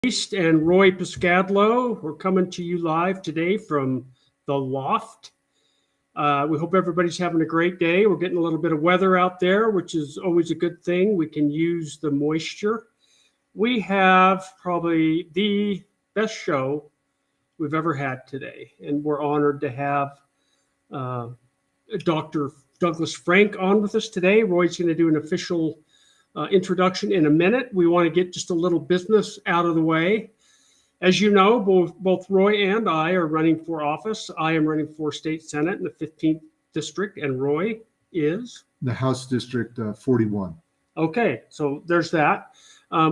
East and Roy Piscadlo. We're coming to you live today from the loft. We hope everybody's having a great day. We're getting a little bit of weather out there, which is always a good thing. We can use the moisture. We have probably the best show we've ever had today, and we're honored to have Dr. Douglas Frank on with us today. Roy's going to do an official introduction in a minute. We want to get just a little business out of the way. As you know, both Roy and I are running for office. I am running for state senate in the 15th district, and Roy is? The House District 41. Okay, so there's that.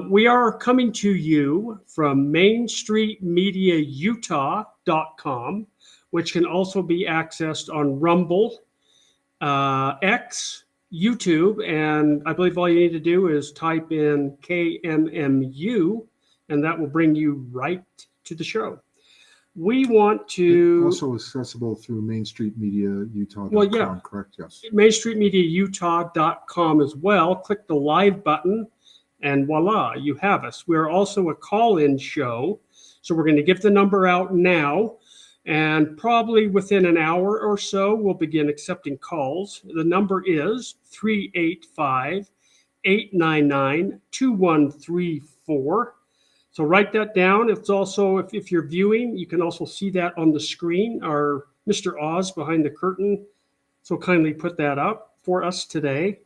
We are coming to you from MainStreetMediaUtah.com, which can also be accessed on Rumble, X, YouTube, and I believe all you need to do is type in KMMU, and that will bring you right to the show. We want to... Also accessible through MainStreetMediaUtah.com, well, yeah, correct? Yes. MainStreetMediaUtah.com as well. Click the live button, and voila, you have us. We're also a call-in show, so we're going to give the number out now. And probably within an hour or so, we'll begin accepting calls. The number is 385-899-2134. So write that down. It's also, if you're viewing, you can also see that on the screen. Our Mr. Oz behind the curtain so kindly put that up for us today.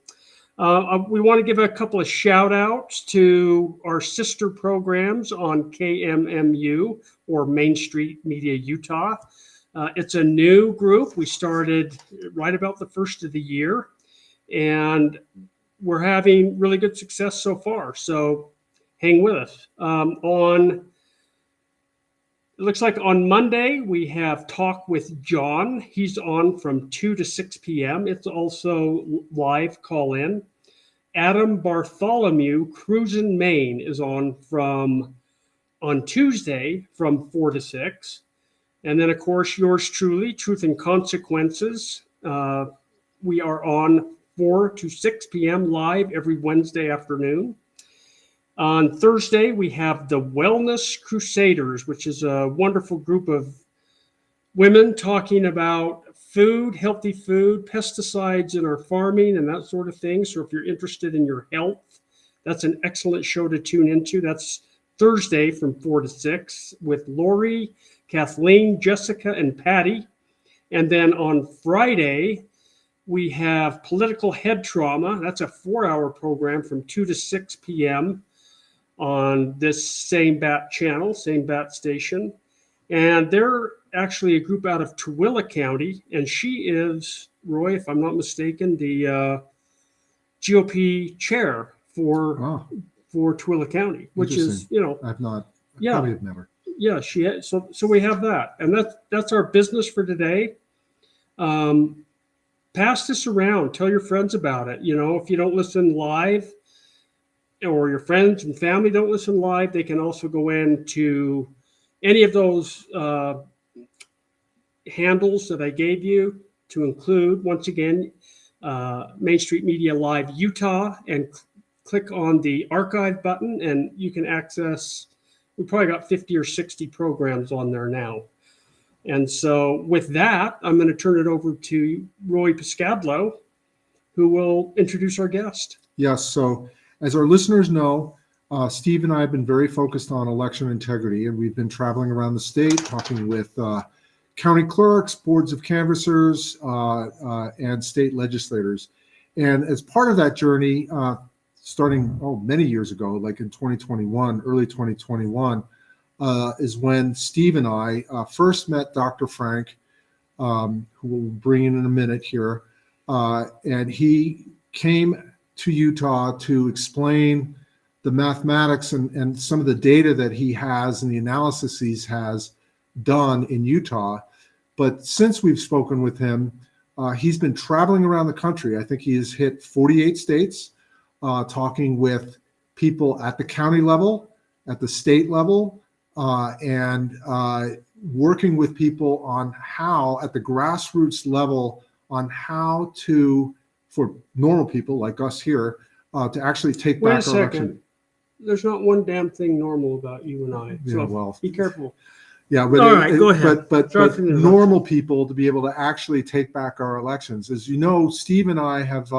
We want to give a couple of shout outs to our sister programs on KMMU or Main Street Media Utah. It's a new group. We started right about the first of the year, and we're having really good success so far. So hang with us. It looks like on Monday, we have Talk with John. He's on from 2 to 6 p.m. It's also live call-in. Adam Bartholomew, Cruisin' Maine, is on Tuesday from 4 to 6. And then, of course, yours truly, Truth and Consequences. We are on 4 to 6 p.m. live every Wednesday afternoon. On Thursday, we have the Wellness Crusaders, which is a wonderful group of women talking about food, healthy food, pesticides in our farming, and that sort of thing. So if you're interested in your health, that's an excellent show to tune into. That's Thursday from 4 to 6 with Lori, Kathleen, Jessica, and Patty. And then on Friday, we have Political Head Trauma. That's a 4-hour program from 2 to 6 p.m. on this same BAT channel, same BAT station. And they're actually a group out of Tooele County, and she is, Roy, if I'm not mistaken, the GOP chair for Tooele County, which is, I've not, probably have never. Yeah, she has, so we have that, and that's our business for today. Pass this around, tell your friends about it. If you don't listen live, or your friends and family don't listen live, they can also go into any of those handles that I gave you, to include, once again, Main Street Media Live Utah, and click on the archive button, and you can access, we probably got 50 or 60 programs on there now. And so with that, I'm going to turn it over to Roy Piscadlo, who will introduce our guest. Yes, so as our listeners know, Steve and I have been very focused on election integrity, and we've been traveling around the state talking with county clerks, boards of canvassers, and state legislators. And as part of that journey, starting many years ago, like in 2021, early 2021, is when Steve and I first met Dr. Frank, who we'll bring in a minute here. And he came to Utah to explain the mathematics and some of the data that he has and the analysis he has done in Utah. But since we've spoken with him, he's been traveling around the country. I think he has hit 48 states, talking with people at the county level, at the state level, and working with people on how, at the grassroots level, on how to, for normal people like us here, to actually take back our election. there's not one damn thing normal about you and I. So Yeah, well, be careful. yeah, but All right, go ahead. But Start from the normal people to be able to actually take back our elections. As you know, Steve and I have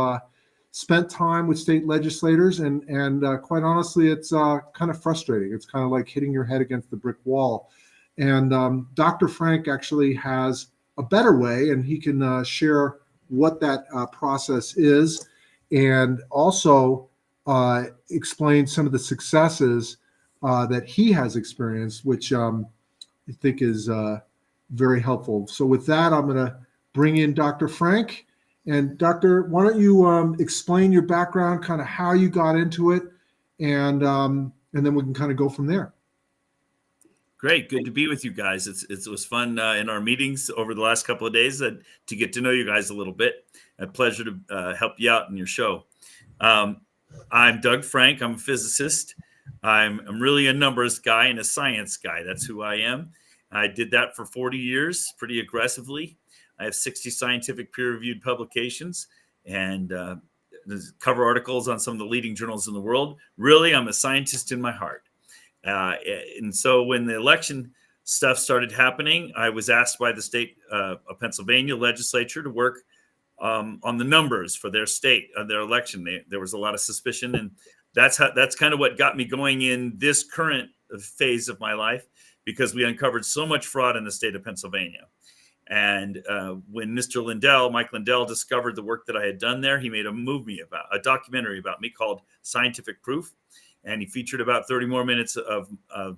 spent time with state legislators, and quite honestly, it's kind of frustrating. It's kind of like hitting your head against the brick wall. And Dr. Frank actually has a better way, and he can share what that process is, and also explain some of the successes that he has experienced, which I think is very helpful. So with that, I'm going to bring in Dr. Frank. And Doctor, why don't you explain your background, kind of how you got into it, and then we can kind of go from there. Great, good to be with you guys. It was fun in our meetings over the last couple of days to get to know you guys a little bit. A pleasure to help you out in your show. I'm Doug Frank. I'm a physicist. I'm really a numbers guy and a science guy. That's who I am. I did that for 40 years, pretty aggressively. I have 60 scientific peer-reviewed publications and cover articles on some of the leading journals in the world. Really, I'm a scientist in my heart. And so when the election stuff started happening, I was asked by the state of Pennsylvania legislature to work on the numbers for their state, their election. There was a lot of suspicion, and that's kind of what got me going in this current phase of my life, because we uncovered so much fraud in the state of Pennsylvania. And when Mike Lindell discovered the work that I had done there, he made a documentary about me called Scientific Proof. And he featured about 30 more minutes of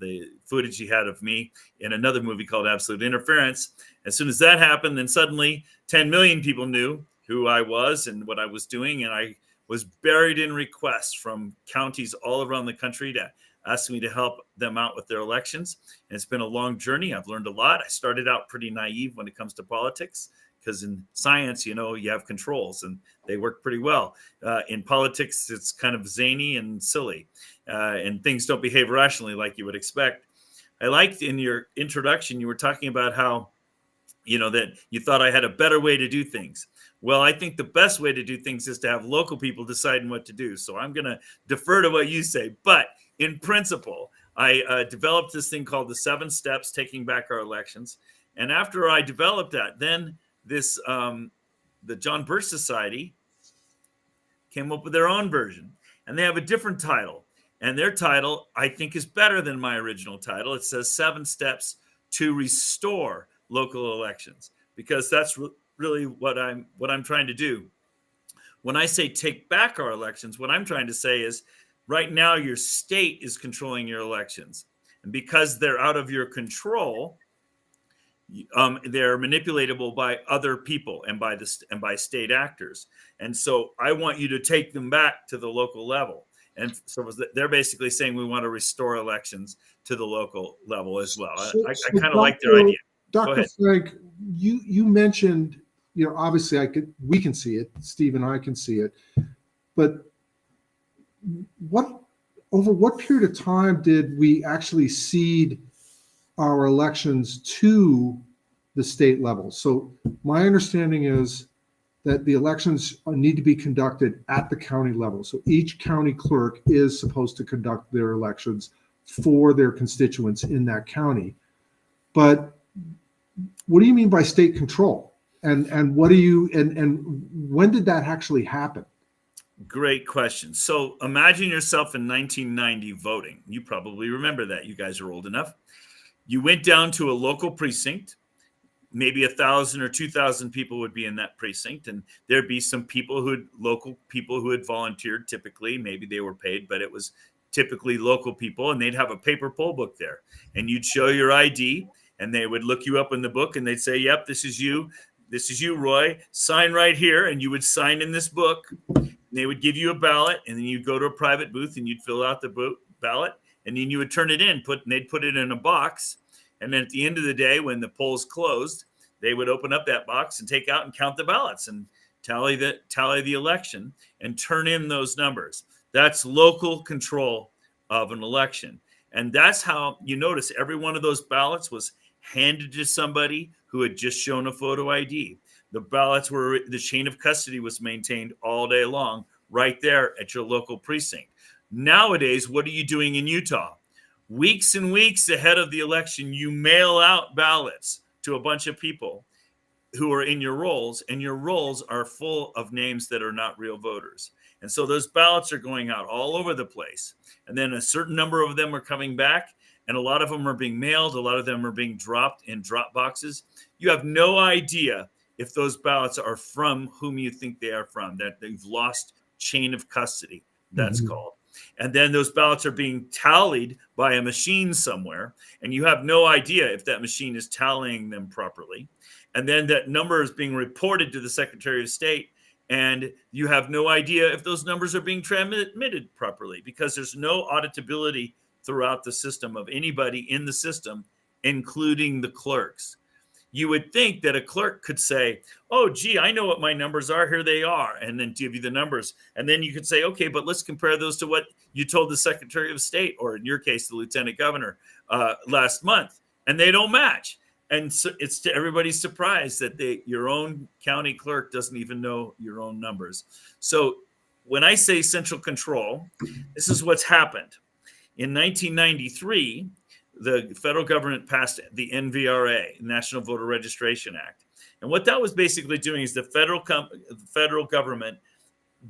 the footage he had of me in another movie called Absolute Interference. As soon as that happened, then suddenly 10 million people knew who I was and what I was doing. And I was buried in requests from counties all around the country to ask me to help them out with their elections. And it's been a long journey. I've learned a lot. I started out pretty naive when it comes to politics, because in science, you have controls and they work pretty well. In politics, it's kind of zany and silly, and things don't behave rationally like you would expect. I liked in your introduction, you were talking about how, that you thought I had a better way to do things. Well, I think the best way to do things is to have local people deciding what to do. So I'm going to defer to what you say. But in principle, I developed this thing called the 7 Steps, Taking Back Our Elections. And after I developed that, then the John Birch Society came up with their own version, and they have a different title. And their title, I think, is better than my original title. It says 7 Steps to Restore Local Elections, because that's really what I'm trying to do. When I say take back our elections, what I'm trying to say is right now your state is controlling your elections. And because they're out of your control, they're manipulatable by other people and by state actors. And so I want you to take them back to the local level. And so they're basically saying we want to restore elections to the local level as well. I kind of like their idea. Dr. Frank, you mentioned, obviously we can see it, Steve and I can see it, but over what period of time did we actually cede our elections to the state level? So my understanding is that the elections need to be conducted at the county level. So each county clerk is supposed to conduct their elections for their constituents in that county. But what do you mean by state control? And what do you and when did that actually happen? Great question. So imagine yourself in 1990 voting. You probably remember that. You guys are old enough. You went down to a local precinct. Maybe 1,000 or 2,000 people would be in that precinct, and there'd be some local people who had volunteered. Typically, maybe they were paid, but it was typically local people, and they'd have a paper poll book there, and you'd show your ID, and they would look you up in the book, and they'd say, "Yep, this is you, Roy. Sign right here," and you would sign in this book. And they would give you a ballot, and then you'd go to a private booth, and you'd fill out the ballot, and then you would turn it in. They'd put it in a box. And then at the end of the day, when the polls closed, they would open up that box and take out and count the ballots and tally the election and turn in those numbers. That's local control of an election. And that's how you notice every one of those ballots was handed to somebody who had just shown a photo ID. The chain of custody was maintained all day long right there at your local precinct. Nowadays, what are you doing in Utah? Weeks and weeks ahead of the election, you mail out ballots to a bunch of people who are in your rolls, and your rolls are full of names that are not real voters. And so those ballots are going out all over the place. And then a certain number of them are coming back, and a lot of them are being mailed. A lot of them are being dropped in drop boxes. You have no idea if those ballots are from whom you think they are from, that they've lost chain of custody, that's called. And then those ballots are being tallied by a machine somewhere, and you have no idea if that machine is tallying them properly. And then that number is being reported to the Secretary of State, and you have no idea if those numbers are being transmitted properly, because there's no auditability throughout the system of anybody in the system, including the clerks. You would think that a clerk could say, oh, gee, I know what my numbers are. Here they are. And then give you the numbers. And then you could say, okay, but let's compare those to what you told the Secretary of State, or in your case, the Lieutenant Governor last month. And they don't match. And so it's to everybody's surprise that your own county clerk doesn't even know your own numbers. So when I say central control, this is what's happened. In 1993, the federal government passed the NVRA, National Voter Registration Act. And what that was basically doing is the federal government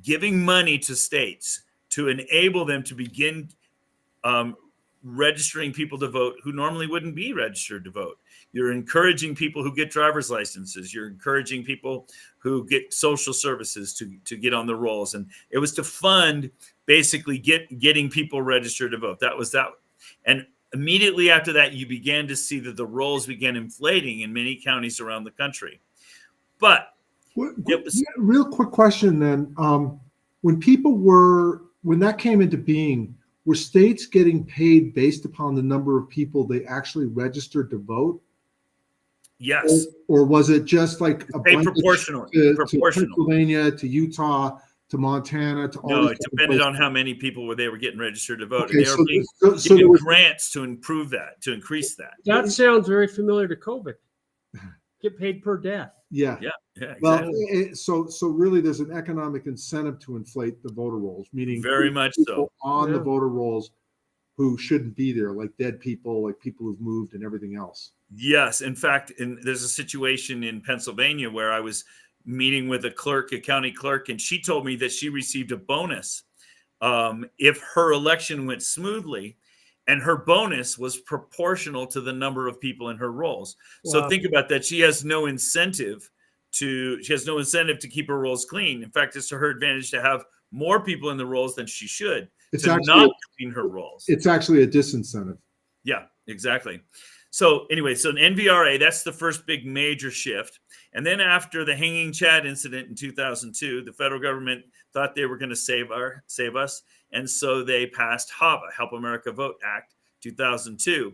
giving money to states to enable them to begin registering people to vote who normally wouldn't be registered to vote. You're encouraging people who get driver's licenses. You're encouraging people who get social services to get on the rolls. And it was to fund basically getting people registered to vote. That was that. And immediately after that, you began to see that the rolls began inflating in many counties around the country. But real quick question then. When that came into being, were states getting paid based upon the number of people they actually registered to vote? Yes. Or was it just like a blanket proportional to Pennsylvania, to Utah, to Montana, to all? No, it depended on how many people they were getting registered to vote. Okay, and they were being given grants to improve that, to increase that. That sounds very familiar to COVID. Get paid per death. Yeah. Exactly. Well, so really, there's an economic incentive to inflate the voter rolls, meaning very much so on the voter rolls who shouldn't be there, like dead people, like people who've moved, and everything else. Yes, in fact, there's a situation in Pennsylvania where I was meeting with a county clerk, and she told me that she received a bonus if her election went smoothly. And her bonus was proportional to the number of people in her rolls. Wow. So think about that. She has no incentive to keep her rolls clean. In fact, it's to her advantage to have more people in the rolls than she should. It's not clean her rolls. It's actually a disincentive. Yeah, exactly. So anyway, so an NVRA, that's the first big major shift. And then after the hanging Chad incident in 2002, the federal government thought they were going to save us. And so they passed HAVA, Help America Vote Act 2002.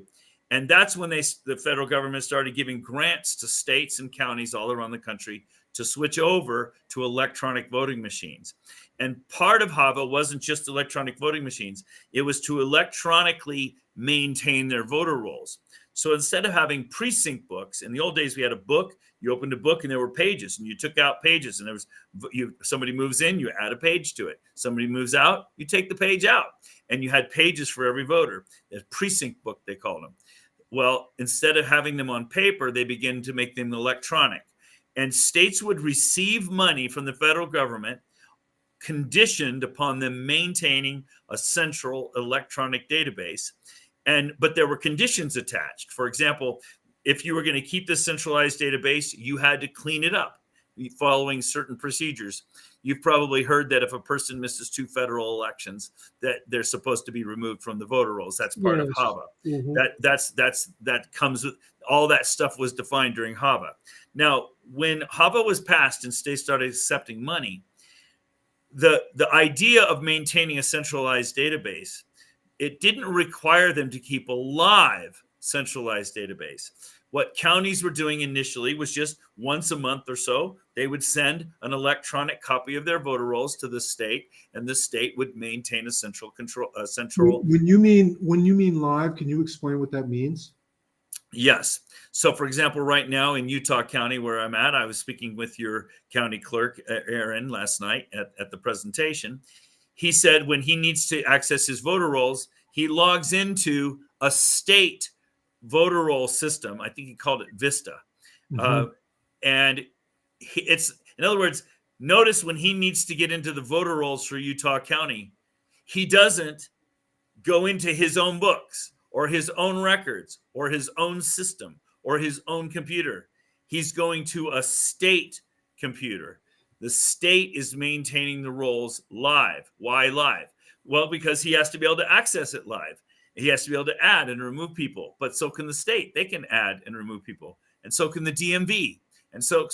And that's when the federal government started giving grants to states and counties all around the country to switch over to electronic voting machines. And part of HAVA wasn't just electronic voting machines. It was to electronically maintain their voter rolls. So instead of having precinct books, in the old days, we had a book. You opened a book and there were pages, and you took out pages, and somebody moves in, you add a page to it. Somebody moves out, you take the page out, and you had pages for every voter. A precinct book, they called them. Well, instead of having them on paper, they began to make them electronic. And states would receive money from the federal government conditioned upon them maintaining a central electronic database. But there were conditions attached. For example, if you were going to keep this centralized database, you had to clean it up following certain procedures. You've probably heard that if a person misses 2 federal elections, that they're supposed to be removed from the voter rolls. That's part of HAVA. Mm-hmm. That comes with all that stuff was defined during HAVA. Now, when HAVA was passed and states started accepting money, the idea of maintaining a centralized database, it didn't require them to keep a live centralized database. What counties were doing initially was just once a month or so, they would send an electronic copy of their voter rolls to the state, and the state would maintain a central control. When you mean live, can you explain what that means? Yes. So, for example, right now in Utah County, where I'm at, I was speaking with your county clerk, Aaron, last night at the presentation. he said when he needs to access his voter rolls, he logs into a state voter roll system. I think he called it Vista. And it's, in other words, notice when he needs to get into the voter rolls for Utah County, he doesn't go into his own books or his own records or his own system or his own computer. He's going to a state computer. The state is maintaining the rolls live. Why live? Well, because he has to be able to access it live. He has to be able to add and remove people, but so can the state. They can add and remove people, and so can the DMV, and so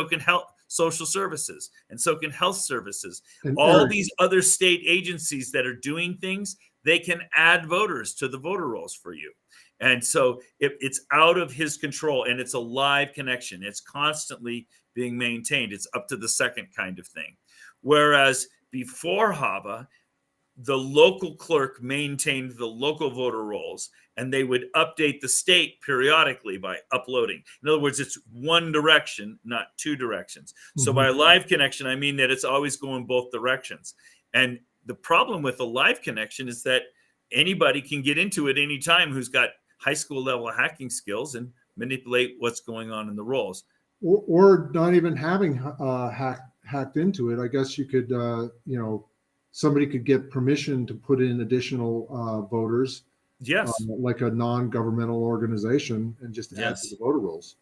can health, social services, and so can health services. And all Eric, these other state agencies that are doing things, they can add voters to the voter rolls for you. And so it's out of his control, and it's a live connection. It's constantly being maintained. It's up to the second kind of thing. Whereas before HAVA, the local clerk maintained the local voter rolls, and they would update the state periodically by uploading. In other words, it's one direction, not two directions. So by a live connection, I mean that it's always going both directions. And the problem with a live connection is that anybody can get into it anytime who's got high school level hacking skills and manipulate what's going on in the rolls. Or not even having hacked into it. I guess you could, somebody could get permission to put in additional voters. Yes. Like a non-governmental organization, and just add to the voter rolls.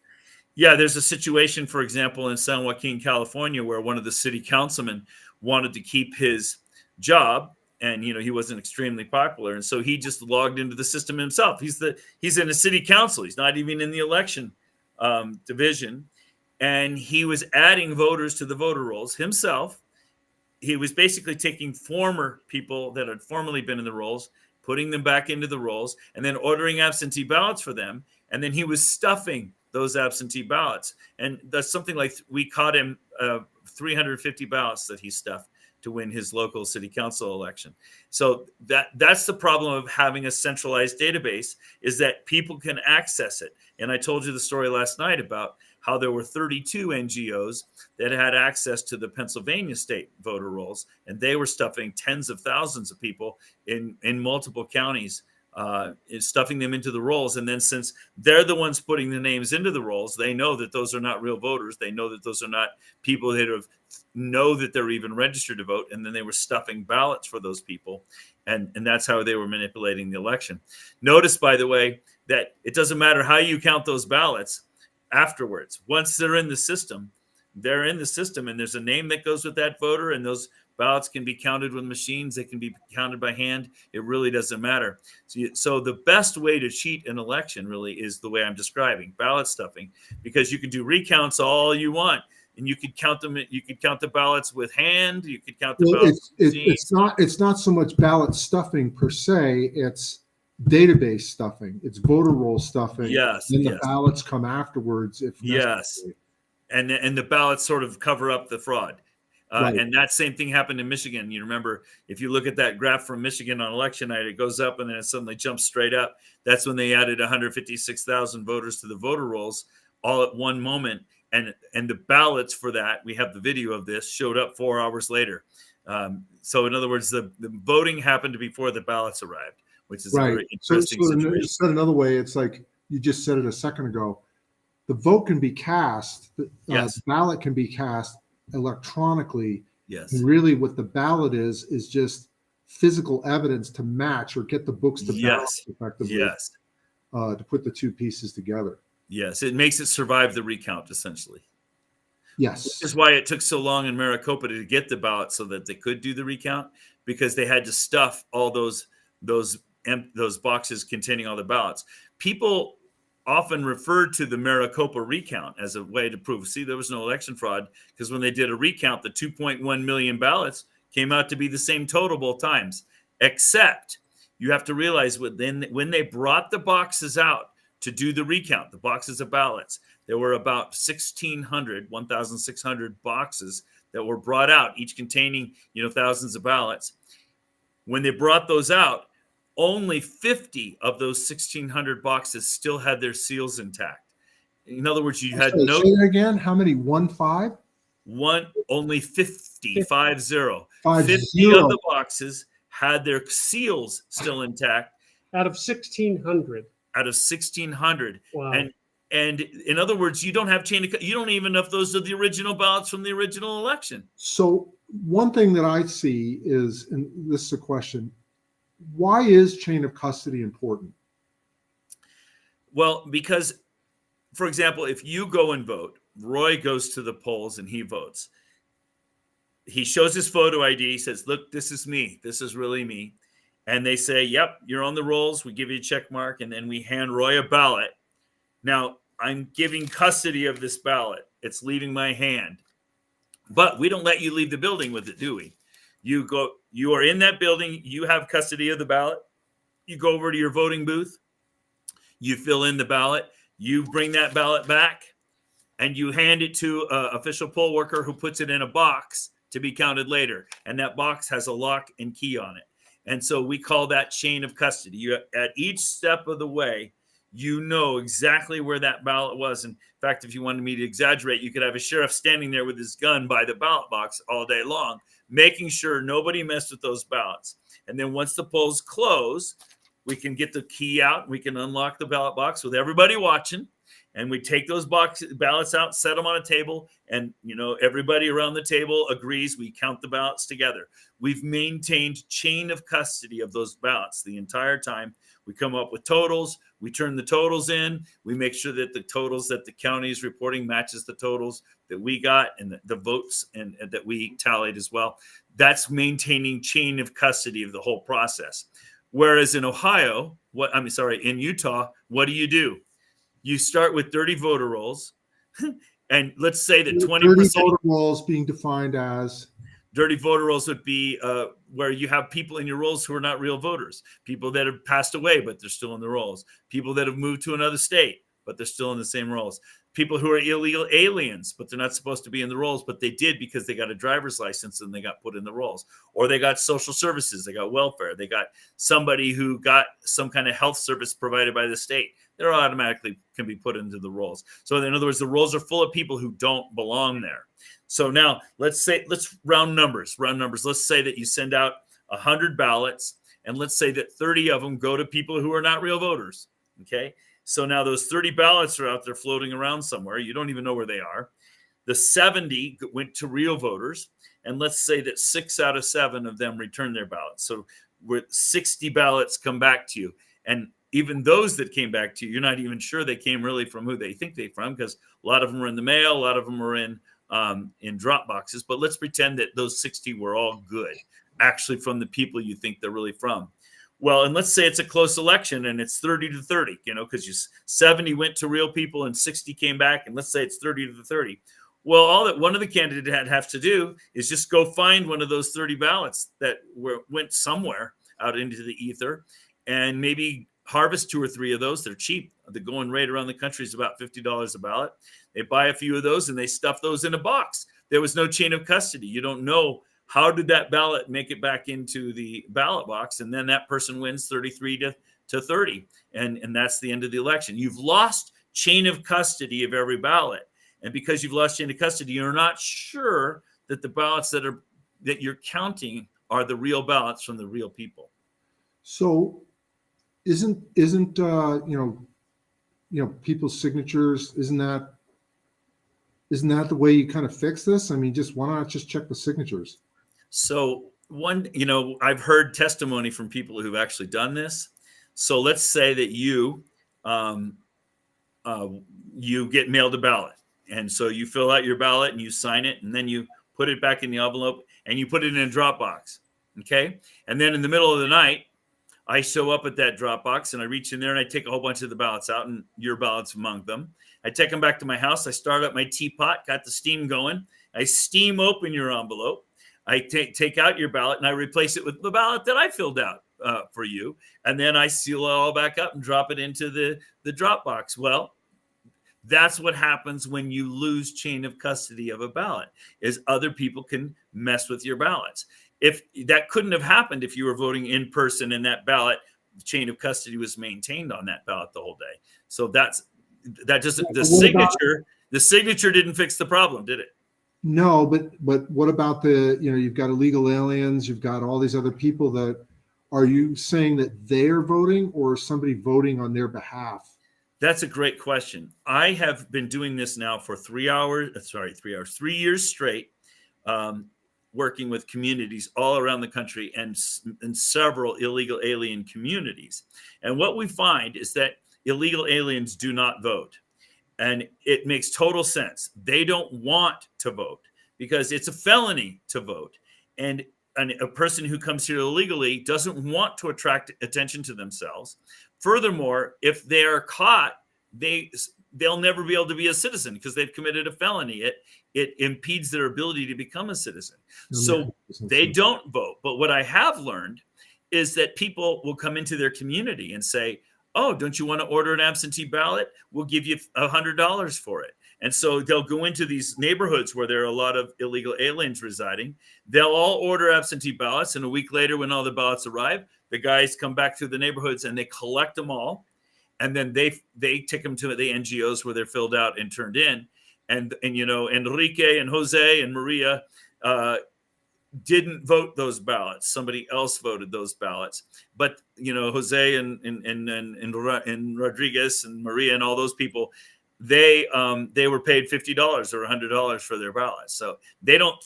Yeah, there's a situation, for example, in San Joaquin, California, where one of the city councilmen wanted to keep his job, and he wasn't extremely popular, and so he just logged into the system himself. He's in the city council. He's not even in the election division, and he was adding voters to the voter rolls himself. He was basically taking former people that had formerly been in the rolls, putting them back into the rolls, and then ordering absentee ballots for them. And then he was stuffing those absentee ballots. And that's something like, we caught him 350 ballots that he stuffed to win his local city council election. So that's the problem of having a centralized database, is that people can access it. And I told you the story last night about how there were 32 NGOs that had access to the Pennsylvania state voter rolls, and they were stuffing tens of thousands of people in multiple counties, stuffing them into the rolls. And then, since they're the ones putting the names into the rolls, they know that those are not real voters. They know that those are not people that know that they're even registered to vote. And then they were stuffing ballots for those people. And that's how they were manipulating the election. Notice, by the way, that it doesn't matter how you count those ballots afterwards. Once they're in the system, and there's a name that goes with that voter, and those ballots can be counted with machines. They can be counted by hand. It really doesn't matter. So the best way to cheat an election really is the way I'm describing, ballot stuffing, because you can do recounts all you want, and you could count them. You could count the ballots with hand. You could count the ballots. It's not so much ballot stuffing per se. It's database stuffing. It's voter roll stuffing. Yes. Then the ballots come afterwards if necessary. Yes. And the ballots sort of cover up the fraud. Right. And that same thing happened in Michigan. You remember, if you look at that graph from Michigan on election night, it goes up and then it suddenly jumps straight up. That's when they added 156,000 voters to the voter rolls all at one moment. And the ballots for that, we have the video of this, showed up 4 hours later. So in other words, the voting happened before the ballots arrived, which is a very interesting situation. Said another way, it's like you just said it a second ago. The vote can be cast, the ballot can be cast electronically. Yes. And really what the ballot is just physical evidence to match or get the books to balance effectively. Yes. To put the two pieces together. Yes. It makes it survive the recount, essentially. Yes. Which is why it took so long in Maricopa to get the ballot so that they could do the recount, because they had to stuff all those boxes containing all the ballots. People often referred to the Maricopa recount as a way to prove, see, there was no election fraud, because when they did a recount, the 2.1 million ballots came out to be the same total both times. Except you have to realize when they brought the boxes out to do the recount, the boxes of ballots, there were about 1,600 boxes that were brought out, each containing, thousands of ballots. When they brought those out, only 50 of those 1,600 boxes still had their seals intact. In other words, you had Say that again. How many? Only 50 50. 50 50. of the boxes had their seals still intact Out of 1,600. out of 1,600. Wow. And in other words, you don't have you don't even know if those are the original ballots from the original election. So one thing that I see is, and this is a question, why is chain of custody important? Well, because, for example, if you go and vote, Roy goes to the polls and he votes. He shows his photo ID. He says, look, this is me. This is really me. And they say, yep, you're on the rolls. We give you a check mark. And then we hand Roy a ballot. Now, I'm giving custody of this ballot. It's leaving my hand. But we don't let you leave the building with it, do we? You are in that building. You have custody of the ballot. You go over to your voting booth. You fill in the ballot. You bring that ballot back. And you hand it to an official poll worker who puts it in a box to be counted later. And that box has a lock and key on it. And so we call that chain of custody. You, at each step of the way, you know exactly where that ballot was. In fact, if you wanted me to exaggerate, you could have a sheriff standing there with his gun by the ballot box all day long, making sure nobody messed with those ballots. And then once the polls close, we can get the key out. We can unlock the ballot box with everybody watching. And we take those ballots out, set them on a table, and everybody around the table agrees. We count the ballots together. We've maintained chain of custody of those ballots the entire time. We come up with totals. We turn the totals in. We make sure that the totals that the county is reporting matches the totals that we got and the votes and that we tallied as well. That's maintaining chain of custody of the whole process. Whereas in in Utah, what do? You start with 30 voter rolls, and let's say that 20% 30 voter rolls being defined as dirty voter rolls would be where you have people in your rolls who are not real voters, people that have passed away, but they're still in the rolls, people that have moved to another state, but they're still in the same rolls, people who are illegal aliens, but they're not supposed to be in the rolls, but they did because they got a driver's license and they got put in the rolls, or they got social services, they got welfare, they got somebody who got some kind of health service provided by the state. They're automatically can be put into the rolls. So in other words, the rolls are full of people who don't belong there. So now let's round numbers. Let's say that you send out 100 ballots, and let's say that 30 of them go to people who are not real voters. Okay. So now those 30 ballots are out there floating around somewhere. You don't even know where they are. The 70 went to real voters. And let's say that 6 out of 7 of them returned their ballots. So with 60 ballots come back to you. And even those that came back to you, you're not even sure they came really from who they think they from, because a lot of them were in the mail, a lot of them were in drop boxes. But let's pretend that those 60 were all good, actually from the people you think they're really from. Well, and let's say it's a close election and it's 30 to 30, because 70 went to real people and 60 came back, and let's say it's 30 to 30. Well, all that one of the candidates have to do is just go find one of those 30 ballots that went somewhere out into the ether, and maybe harvest 2 or 3 of those. They're cheap. The going rate around the country is about $50 a ballot. They buy a few of those and they stuff those in a box. There was no chain of custody. You don't know how did that ballot make it back into the ballot box, and then that person wins 33 to 30, and that's the end of the election. You've lost chain of custody of every ballot, and because you've lost chain of custody, you're not sure that the ballots that you're counting are the real ballots from the real people. So isn't people's signatures, isn't that the way you kind of fix this? I mean, why not just check the signatures? So I've heard testimony from people who've actually done this. So let's say that you get mailed a ballot, and so you fill out your ballot and you sign it, and then you put it back in the envelope and you put it in a drop box. Okay. And then in the middle of the night, I show up at that drop box and I reach in there and I take a whole bunch of the ballots out, and your ballots among them. I take them back to my house. I start up my teapot, got the steam going. I steam open your envelope. I take out your ballot and I replace it with the ballot that I filled out for you. And then I seal it all back up and drop it into the drop box. Well, that's what happens when you lose chain of custody of a ballot, is other people can mess with your ballots. If that couldn't have happened if you were voting in person and that ballot, the chain of custody was maintained on that ballot the whole day. So the signature didn't fix the problem, did it? No, but what about you've got illegal aliens, you've got all these other people that, are you saying that they're voting or somebody voting on their behalf? That's a great question. I have been doing this now for 3 years straight, um, working with communities all around the country and several illegal alien communities. And what we find is that illegal aliens do not vote. And it makes total sense. They don't want to vote because it's a felony to vote. And a person who comes here illegally doesn't want to attract attention to themselves. Furthermore, if they are caught, they'll never be able to be a citizen because they've committed a felony. It impedes their ability to become a citizen. So they don't vote. But what I have learned is that people will come into their community and say, "Oh, don't you want to order an absentee ballot? We'll give you $100 for it." And so they'll go into these neighborhoods where there are a lot of illegal aliens residing. They'll all order absentee ballots. And a week later, when all the ballots arrive, the guys come back through the neighborhoods and they collect them all. And then they take them to the NGOs where they're filled out and turned in. And Enrique and Jose and Maria didn't vote those ballots. Somebody else voted those ballots. But Jose and Rodriguez and Maria and all those people, they were paid $50 or $100 for their ballots. So they don't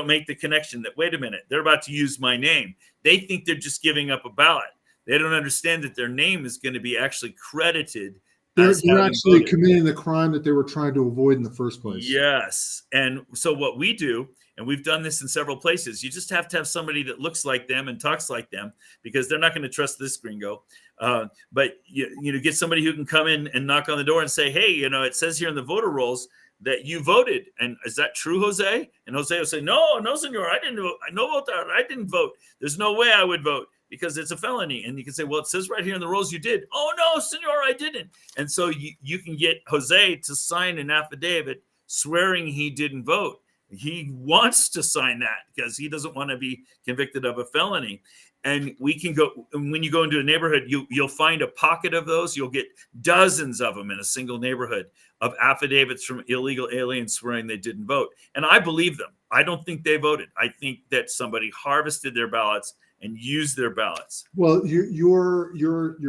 make the connection that, wait a minute, they're about to use my name. They think they're just giving up a ballot. They don't understand that their name is going to be actually credited. They're actually voted, committing the crime that they were trying to avoid in the first place. Yes. And so what we do, and we've done this in several places, you just have to have somebody that looks like them and talks like them, because they're not going to trust this gringo. But you get somebody who can come in and knock on the door and say, "Hey, it says here in the voter rolls that you voted. And is that true, Jose?" And Jose will say, "No, senor, I didn't vote. I didn't vote. There's no way I would vote, because it's a felony." And you can say, "Well, it says right here in the rolls you did." "Oh, no, senor, I didn't." And so you can get Jose to sign an affidavit swearing he didn't vote. He wants to sign that because he doesn't want to be convicted of a felony. And we can go, when you go into a neighborhood, you'll find a pocket of those. You'll get dozens of them in a single neighborhood of affidavits from illegal aliens swearing they didn't vote. And I believe them. I don't think they voted. I think that somebody harvested their ballots and used their ballots. Well, your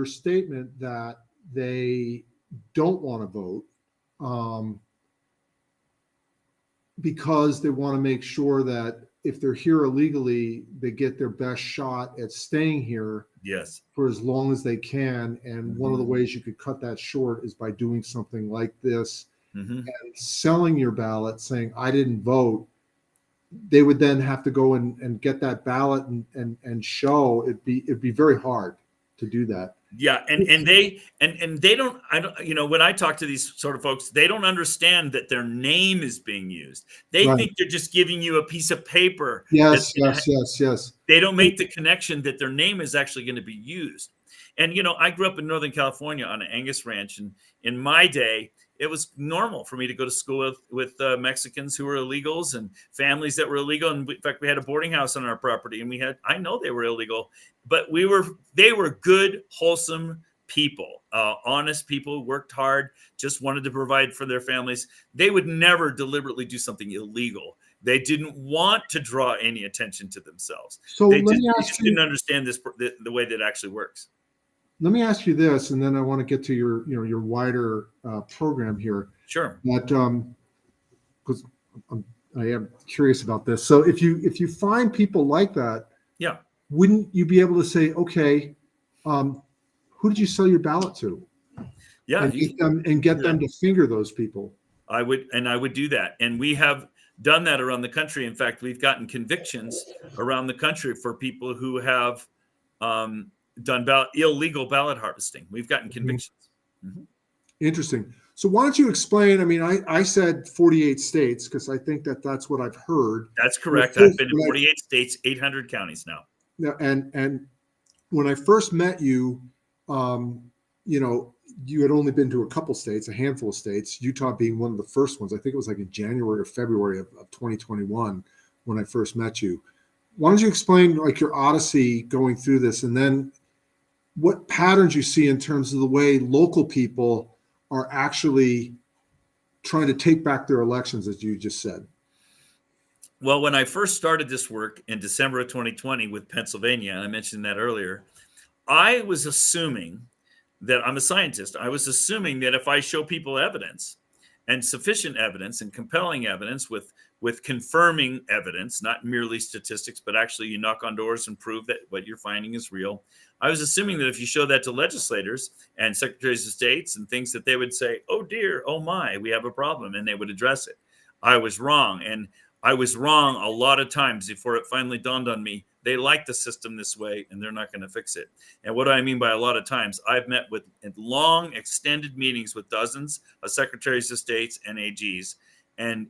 statement that they don't want to vote because they want to make sure that if they're here illegally, they get their best shot at staying here, yes, for as long as they can. And one of the ways you could cut that short is by doing something like this and selling your ballot, saying, "I didn't vote." They would then have to go and get that ballot and show. It'd be very hard to do that. Yeah, and they don't. I don't. When I talk to these sort of folks, they don't understand that their name is being used. They think they're just giving you a piece of paper. Yes. They don't make the connection that their name is actually going to be used. And I grew up in Northern California on an Angus ranch, and in my day, it was normal for me to go to school with Mexicans who were illegals and families that were illegal. And in fact, we had a boarding house on our property, and I know they were illegal, but they were good, wholesome people, honest people who worked hard, just wanted to provide for their families. They would never deliberately do something illegal. They didn't want to draw any attention to themselves. So they just didn't understand the way that it actually works. Let me ask you this, and then I want to get to your wider program here. Sure. But because I am curious about this. So if you find people like that, yeah, wouldn't you be able to say, okay, who did you sell your ballot to? Yeah, and get them to finger those people. I would do that, and we have done that around the country. In fact, we've gotten convictions around the country for people who have done illegal ballot harvesting. We've gotten convictions. Interesting. So why don't you explain? I mean, I said 48 states because I think that's what I've heard. That's correct. I've been in 48 states, 800 counties now. Yeah, and when I first met you, you had only been to a couple states, a handful of states, Utah being one of the first ones. I think it was like in January or February of 2021 when I first met you. Why don't you explain like your odyssey going through this, and then what patterns you see in terms of the way local people are actually trying to take back their elections, as you just said? Well, when I first started this work in December of 2020 with Pennsylvania, and I mentioned that earlier, I was assuming that I'm a scientist. I was assuming that if I show people evidence and sufficient evidence and compelling evidence with confirming evidence, not merely statistics, but actually you knock on doors and prove that what you're finding is real. I was assuming that if you show that to legislators and secretaries of states and things, that they would say, oh dear, oh my, we have a problem, and they would address it. I was wrong. And I was wrong a lot of times before it finally dawned on me. They like the system this way, and they're not going to fix it. And what do I mean by a lot of times? I've met with long, extended meetings with dozens of secretaries of states and AGs, and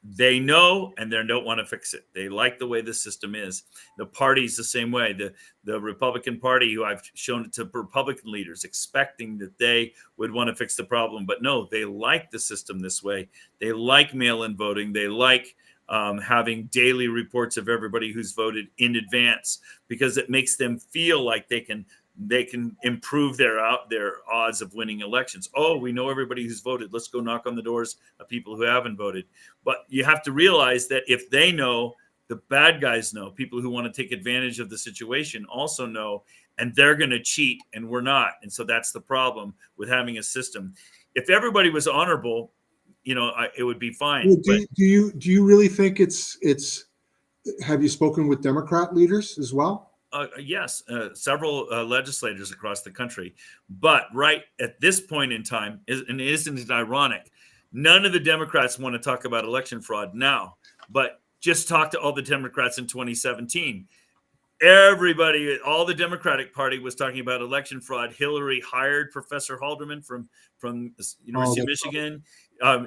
they know, and they don't want to fix it. They like the way the system is. The party's the same way. The Republican Party, who I've shown it to Republican leaders, expecting that they would want to fix the problem. But no, they like the system this way. They like mail-in voting. They like having daily reports of everybody who's voted in advance, because it makes them feel like they can improve their odds of winning elections. Oh, we know everybody who's voted. Let's go knock on the doors of people who haven't voted. But you have to realize that if they know, the bad guys know, people who want to take advantage of the situation also know, and they're going to cheat, and we're not. And so that's the problem with having a system. If everybody was honorable, it would be fine. Well, do you really think it's? Have you spoken with Democrat leaders as well? Yes, several legislators across the country. But right at this point in time, and isn't it ironic, none of the Democrats want to talk about election fraud now, but just talk to all the Democrats in 2017. Everybody, all the Democratic Party was talking about election fraud. Hillary hired Professor Halderman from University of Michigan.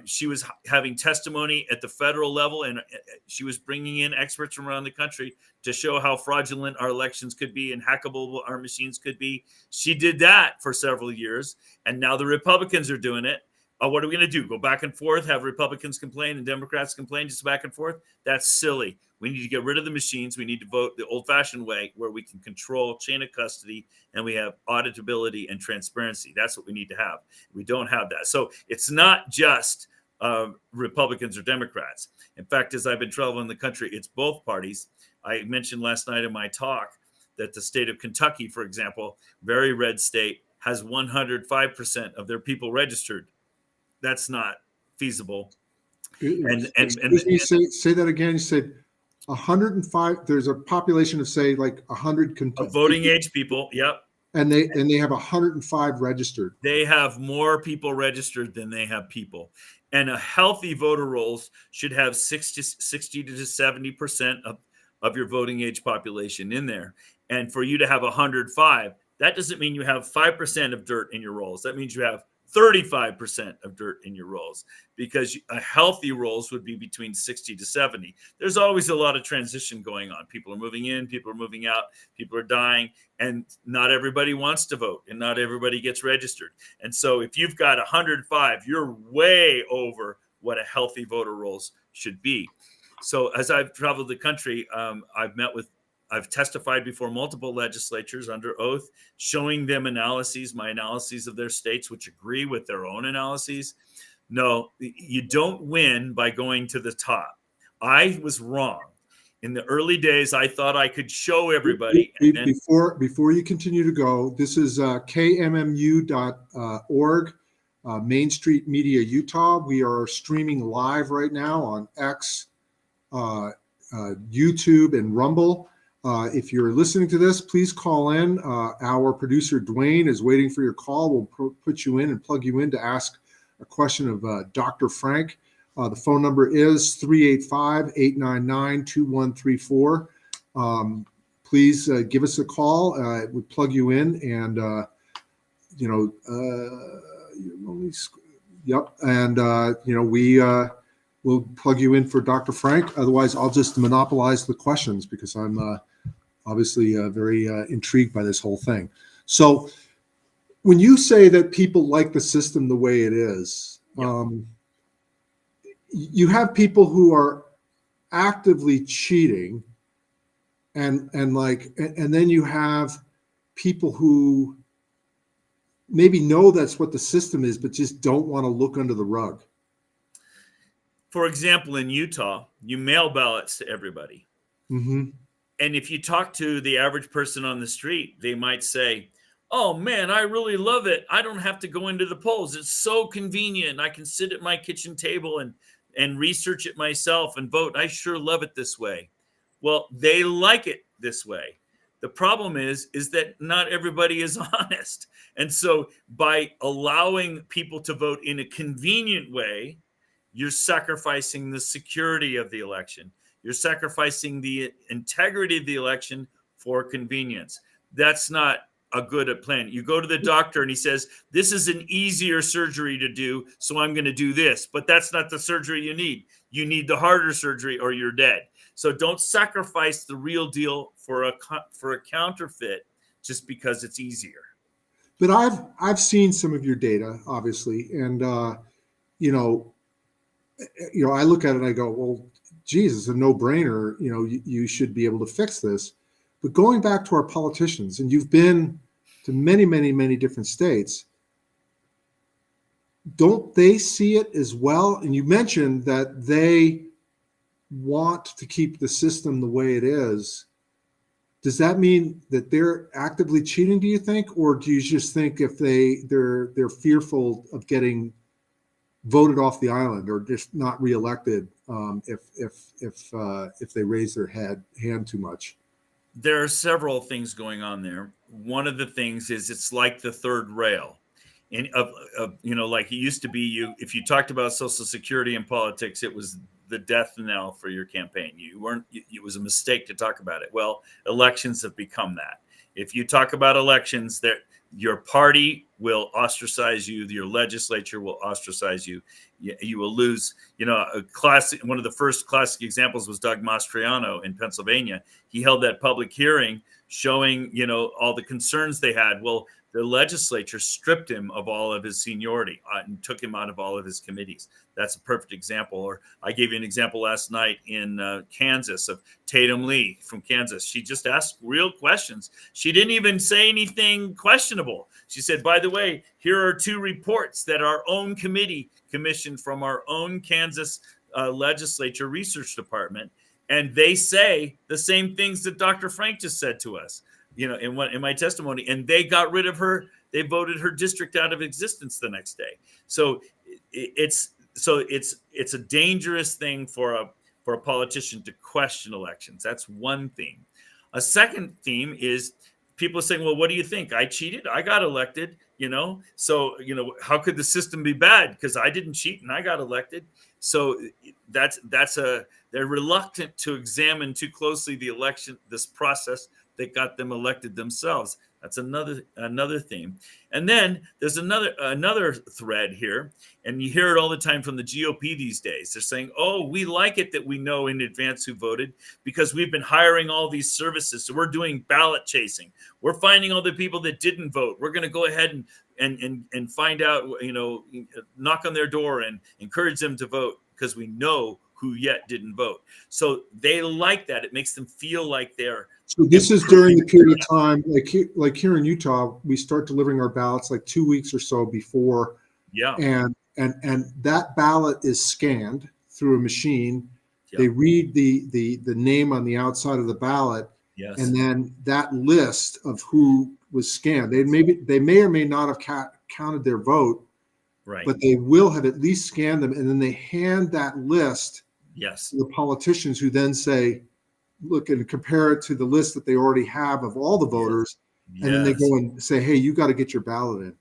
She was having testimony at the federal level, and she was bringing in experts from around the country to show how fraudulent our elections could be and hackable our machines could be. She did that for several years, and now the Republicans are doing it. What are we going to do? Go back and forth, have Republicans complain and Democrats complain, just back and forth? That's silly. We need to get rid of the machines. We need to vote the old-fashioned way, where we can control chain of custody and we have auditability and transparency. That's what we need to have. We don't have that. So it's not just Republicans or Democrats. In fact, as I've been traveling the country, it's both parties. I mentioned last night in my talk that the state of Kentucky, for example, very red state, has 105% of their people registered. That's not feasible. And say that again. You said 105. There's a population of, say, like 100 of voting age people. Yep. And they have 105 registered. They have more people registered than they have people. And a healthy voter rolls should have 60 to 70% of your voting age population in there. And for you to have 105, that doesn't mean you have 5% of dirt in your rolls. That means you have 35% of dirt in your rolls, because a healthy rolls would be between 60 to 70. There's always a lot of transition going on. People are moving in, people are moving out, people are dying, and not everybody wants to vote, and not everybody gets registered. And so if you've got 105, you're way over what a healthy voter rolls should be. So as I've traveled the country, I've testified before multiple legislatures under oath, showing them my analyses of their states, which agree with their own analyses. No, you don't win by going to the top. I was wrong. In the early days, I thought I could show everybody. Before you continue to go, this is KMMU.org, Main Street Media, Utah. We are streaming live right now on X, YouTube, and Rumble. If you're listening to this, please call in. Our producer, Dwayne, is waiting for your call. We'll put you in and plug you in to ask a question of Dr. Frank. The phone number is 385-899-2134. Please give us a call. We'll plug you in, and, we'll plug you in for Dr. Frank. Otherwise, I'll just monopolize the questions, because I'm obviously very intrigued by this whole thing. So when you say that people like the system the way it is, you have people who are actively cheating, and then you have people who maybe know that's what the system is, but just don't want to look under the rug. For example, in Utah, you mail ballots to everybody. Mm-hmm. And if you talk to the average person on the street, they might say, "Oh man, I really love it. I don't have to go into the polls. It's so convenient. I can sit at my kitchen table and research it myself and vote. I sure love it this way." Well, they like it this way. The problem is that not everybody is honest. And so by allowing people to vote in a convenient way, you're sacrificing the security of the election. You're sacrificing the integrity of the election for convenience. That's not a good plan. You go to the doctor and he says, "This is an easier surgery to do, so I'm going to do this." But that's not the surgery you need. You need the harder surgery or you're dead. So don't sacrifice the real deal for a counterfeit just because it's easier. But I've seen some of your data, obviously, and you know, I look at it and I go, well, geez, it's a no-brainer. You should be able to fix this. But going back to our politicians, and you've been to many, many, many different states, don't they see it as well? And you mentioned that they want to keep the system the way it is. Does that mean that they're actively cheating, do you think? Or do you just think if they're fearful of getting voted off the island or just not reelected if they raise their hand too much? There are several things going on there. One of the things is it's like the third rail. And like it used to be, if you talked about Social Security and politics, it was the death knell for your campaign. It was a mistake to talk about it. Well, elections have become that. If you talk about elections, your party will ostracize you. Your legislature will ostracize you. You will lose. One of the first classic examples was Doug Mastriano in Pennsylvania. He held that public hearing showing, all the concerns they had. Well, the legislature stripped him of all of his seniority and took him out of all of his committees. That's a perfect example. Or I gave you an example last night in Kansas of Tatum Lee from Kansas. She just asked real questions. She didn't even say anything questionable. She said, "By the way, here are 2 reports that our own committee commissioned from our own Kansas legislature research department. And they say the same things that Dr. Frank just said to us, in my testimony, and they got rid of her. They voted her district out of existence the next day." So it's a dangerous thing for a politician to question elections. That's one theme. A second theme is people saying, "Well, what do you think? I cheated. I got elected. So how could the system be bad? Because I didn't cheat and I got elected." So they're reluctant to examine too closely the election, this process that got them elected themselves. That's another theme. And then there's another thread here, and you hear it all the time from the GOP these days. They're saying, "Oh, we like it that we know in advance who voted because we've been hiring all these services. So we're doing ballot chasing. We're finding all the people that didn't vote. We're going to go ahead and find out, knock on their door and encourage them to vote because we know who yet didn't vote." So they like that. It makes them feel like they're. So this is during the period of time, like here in Utah, we start delivering our ballots like 2 weeks or so before. Yeah. And that ballot is scanned through a machine. Yeah. They read the name on the outside of the ballot. Yes. And then that list of who was scanned, they may or may not have counted their vote, right, but they will have at least scanned them. And then they hand that list yes, to the politicians, who then say, look and compare it to the list that they already have of all the voters. yes. And then they go and say, "Hey, you got to get your ballot in."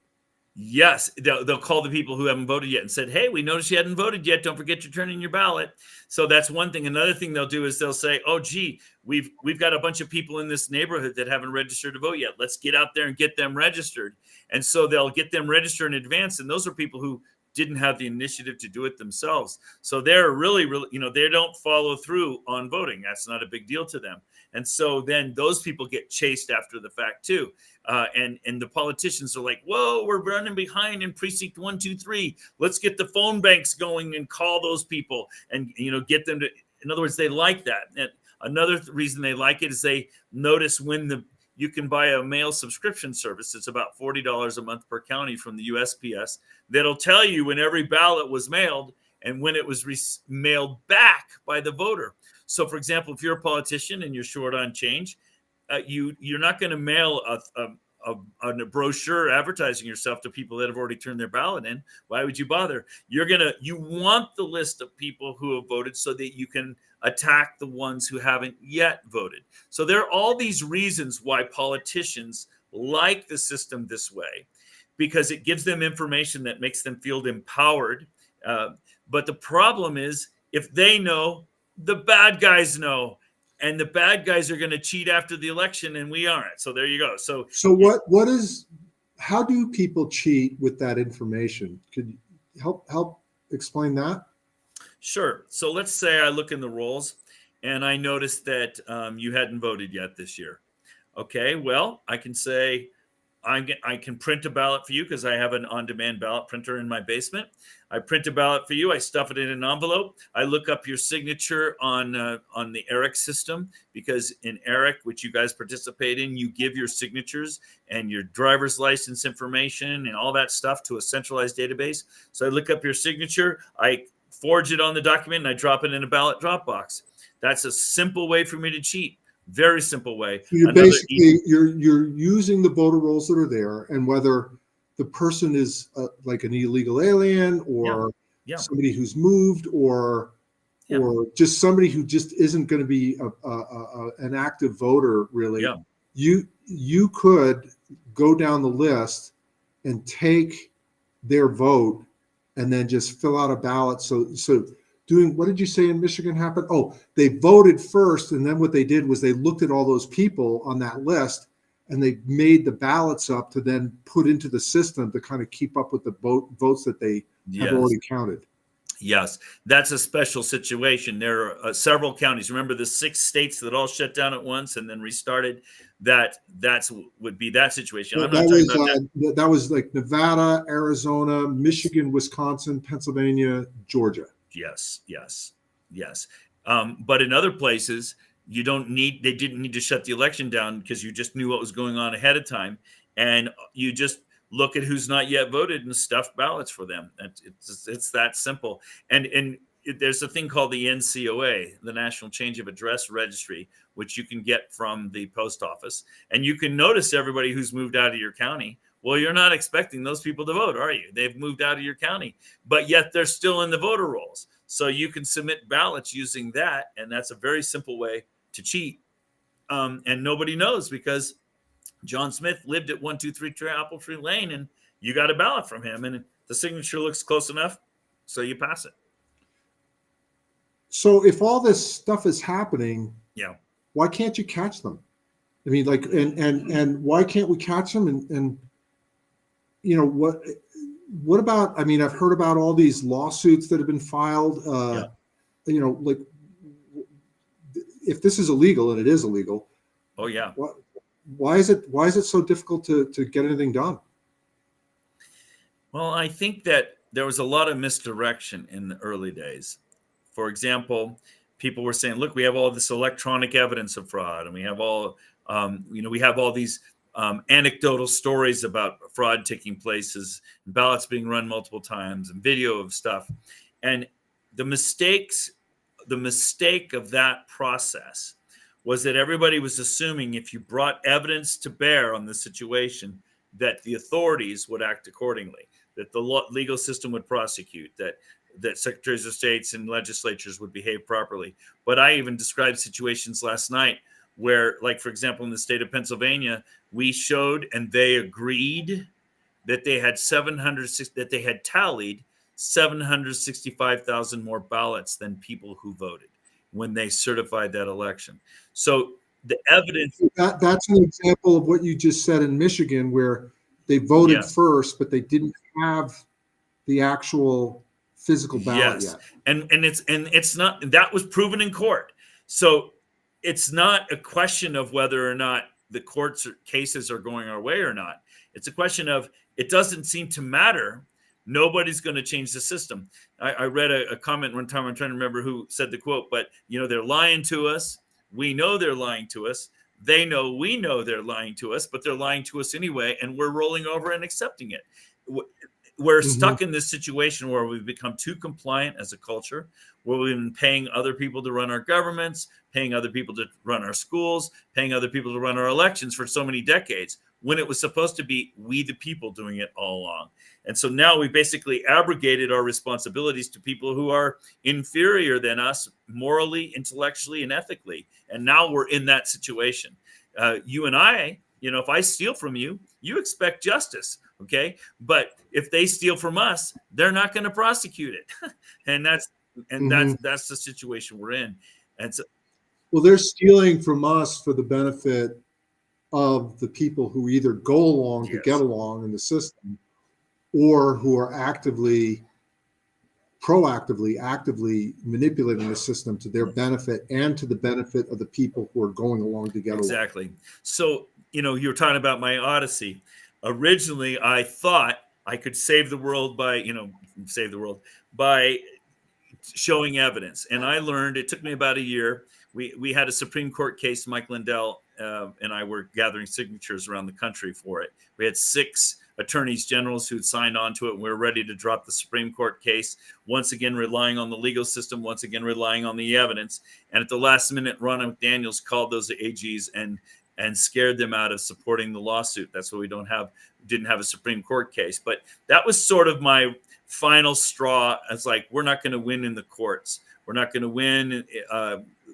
Yes, they'll call the people who haven't voted yet and said, "Hey, we noticed you hadn't voted yet. Don't forget to turn in your ballot." So that's one thing. Another thing they'll do is they'll say, "Oh, gee, we've got a bunch of people in this neighborhood that haven't registered to vote yet. Let's get out there and get them registered." And so they'll get them registered in advance. And those are people who didn't have the initiative to do it themselves. So they're really, they don't follow through on voting. That's not a big deal to them. And so then those people get chased after the fact too. And the politicians are like, "Whoa, we're running behind in precinct 1, 2, 3. Let's get the phone banks going and call those people and, get them to," in other words, they like that. And another reason they like it is they notice when you can buy a mail subscription service. It's about $40 a month per county from the USPS. That'll tell you when every ballot was mailed. and when it was mailed back by the voter. So, for example, if you're a politician and you're short on change, you're not going to mail a brochure advertising yourself to people that have already turned their ballot in. Why would you bother? You want the list of people who have voted so that you can attack the ones who haven't yet voted. So there are all these reasons why politicians like the system this way, because it gives them information that makes them feel empowered. But the problem is, if they know, the bad guys know, and the bad guys are going to cheat after the election, and we aren't. So there you go. So how do people cheat with that information? Could you help explain that? Sure. So let's say I look in the rolls and I notice that you hadn't voted yet this year. Okay, well, I can say I can print a ballot for you because I have an on-demand ballot printer in my basement. I print a ballot for you. I stuff it in an envelope. I look up your signature on the ERIC system, because in ERIC, which you guys participate in, you give your signatures and your driver's license information and all that stuff to a centralized database. So I look up your signature, I forge it on the document, and I drop it in a ballot drop box. That's a simple way for me to cheat. Very simple way. So you're using the voter rolls that are there, and whether the person is like an illegal alien or somebody who's moved or just somebody who just isn't going to be an active voter, really. You could go down the list and take their vote and then just fill out a ballot. So doing, what did you say in Michigan happened? Oh, they voted first, and then what they did was they looked at all those people on that list and they made the ballots up to then put into the system to kind of keep up with the votes that they have already counted. Yes, that's a special situation. There are several counties. Remember the 6 states that all shut down at once and then restarted? Would be that situation. I'm not talking about that. That was like Nevada, Arizona, Michigan, Wisconsin, Pennsylvania, Georgia. Yes. But in other places, they didn't need to shut the election down because you just knew what was going on ahead of time. And you just look at who's not yet voted and stuff ballots for them. It's that simple. And there's a thing called the NCOA, the National Change of Address Registry, which you can get from the post office. And you can notice everybody who's moved out of your county. Well, you're not expecting those people to vote, are you? They've moved out of your county, but yet they're still in the voter rolls. So you can submit ballots using that, and that's a very simple way to cheat. And nobody knows, because John Smith lived at 123 Apple Tree Lane, and you got a ballot from him, and the signature looks close enough, so you pass it. So if all this stuff is happening, why can't you catch them? I mean, like, and why can't we catch them? And you know, what about, I mean, I've heard about all these lawsuits that have been filed, you know, like, if this is illegal, and it is illegal. Oh yeah. Why is it so difficult to get anything done? Well, I think that there was a lot of misdirection in the early days. For example, people were saying, look, we have all this electronic evidence of fraud, and we have all, we have all these anecdotal stories about fraud taking place, ballots being run multiple times, and video of stuff. And the mistake of that process was that everybody was assuming if you brought evidence to bear on the situation, that the authorities would act accordingly, that the legal system would prosecute, that secretaries of states and legislatures would behave properly. But I even described situations last night where, like, for example, in the state of Pennsylvania, we showed and they agreed that they had tallied 765,000 more ballots than people who voted when they certified that election. So the evidence... That's an example of what you just said in Michigan, where they voted first, but they didn't have the actual physical ballot yet. And it's not, that was proven in court. So it's not a question of whether or not the courts or cases are going our way or not. It's a question of, it doesn't seem to matter. Nobody's going to change the system. I read a comment one time, I'm trying to remember who said the quote, but they're lying to us. We know they're lying to us. They know we know they're lying to us, but they're lying to us anyway, and we're rolling over and accepting it. we're Mhm. stuck in this situation where we've become too compliant as a culture, where we've been paying other people to run our governments, paying other people to run our schools, paying other people to run our elections for so many decades, when it was supposed to be we the people doing it all along. And so now we basically abrogated our responsibilities to people who are inferior than us morally, intellectually, and ethically. And now we're in that situation. You and I, if I steal from you, you expect justice, okay? But if they steal from us, they're not going to prosecute it, and that's Mhm. that's the situation we're in. And so, Well, they're stealing from us for the benefit of the people who either go along to get yes, along in the system or who are actively manipulating the system to their benefit and to the benefit of the people who are going along to get along. exactly. So, you were talking about my odyssey. Originally, I thought I could save the world by showing evidence. And I learned, it took me about a year. We had a Supreme Court case. Mike Lindell and I were gathering signatures around the country for it. We had 6 attorneys generals who'd signed on to it, and we were ready to drop the Supreme Court case, once again relying on the legal system, once again relying on the evidence. And at the last minute, Ron McDaniels called those AGs and scared them out of supporting the lawsuit. That's why we didn't have a Supreme Court case. But that was sort of my final straw. It's like, we're not going to win in the courts. We're not going to win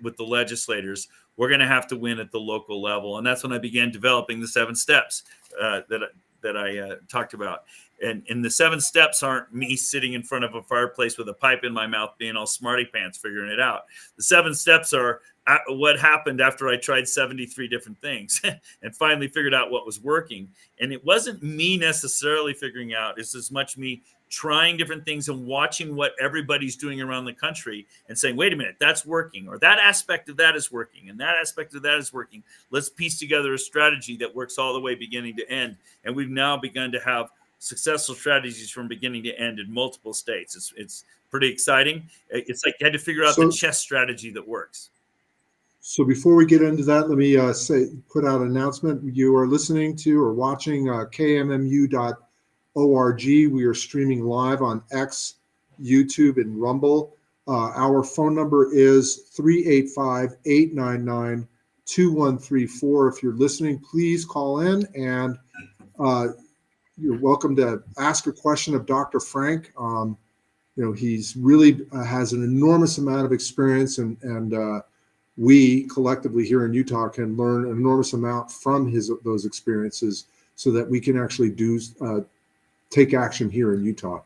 with the legislators. We're going to have to win at the local level. And that's when I began developing the 7 steps that I talked about. And the 7 steps aren't me sitting in front of a fireplace with a pipe in my mouth being all smarty pants figuring it out. The 7 steps are what happened after I tried 73 different things and finally figured out what was working. And it wasn't me necessarily figuring out, it's as much me trying different things and watching what everybody's doing around the country and saying, wait a minute, that's working, or that aspect of that is working, and that aspect of that is working. Let's piece together a strategy that works all the way beginning to end. And we've now begun to have successful strategies from beginning to end in multiple states. It's pretty exciting. It's like you had to figure out the chess strategy that works. So before we get into that, let me put out an announcement. You are listening to or watching KMMU.org. We are streaming live on X, YouTube, and Rumble. Our phone number is 385-899-2134. If you're listening, please call in, and you're welcome to ask a question of Dr. Frank. He's really has an enormous amount of experience, and we collectively here in Utah can learn an enormous amount from those experiences so that we can actually take action here in Utah.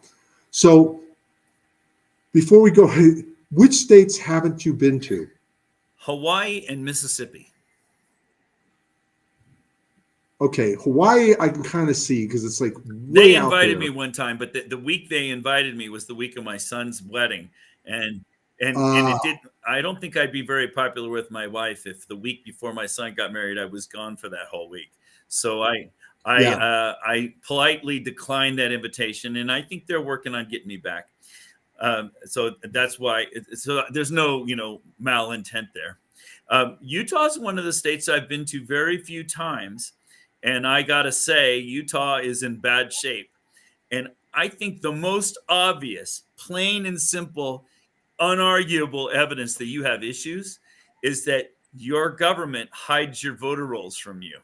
So before we go, which states haven't you been to? Hawaii and Mississippi. Okay, Hawaii I can kind of see because it's like they invited me one time, but the week they invited me was the week of my son's wedding, and it did. I don't think I'd be very popular with my wife if the week before my son got married I was gone for that whole week. So I politely declined that invitation, and I think they're working on getting me back. So that's why. So there's no malintent there. Utah is one of the states I've been to very few times. And I got to say, Utah is in bad shape. And I think the most obvious, plain and simple, unarguable evidence that you have issues is that your government hides your voter rolls from you.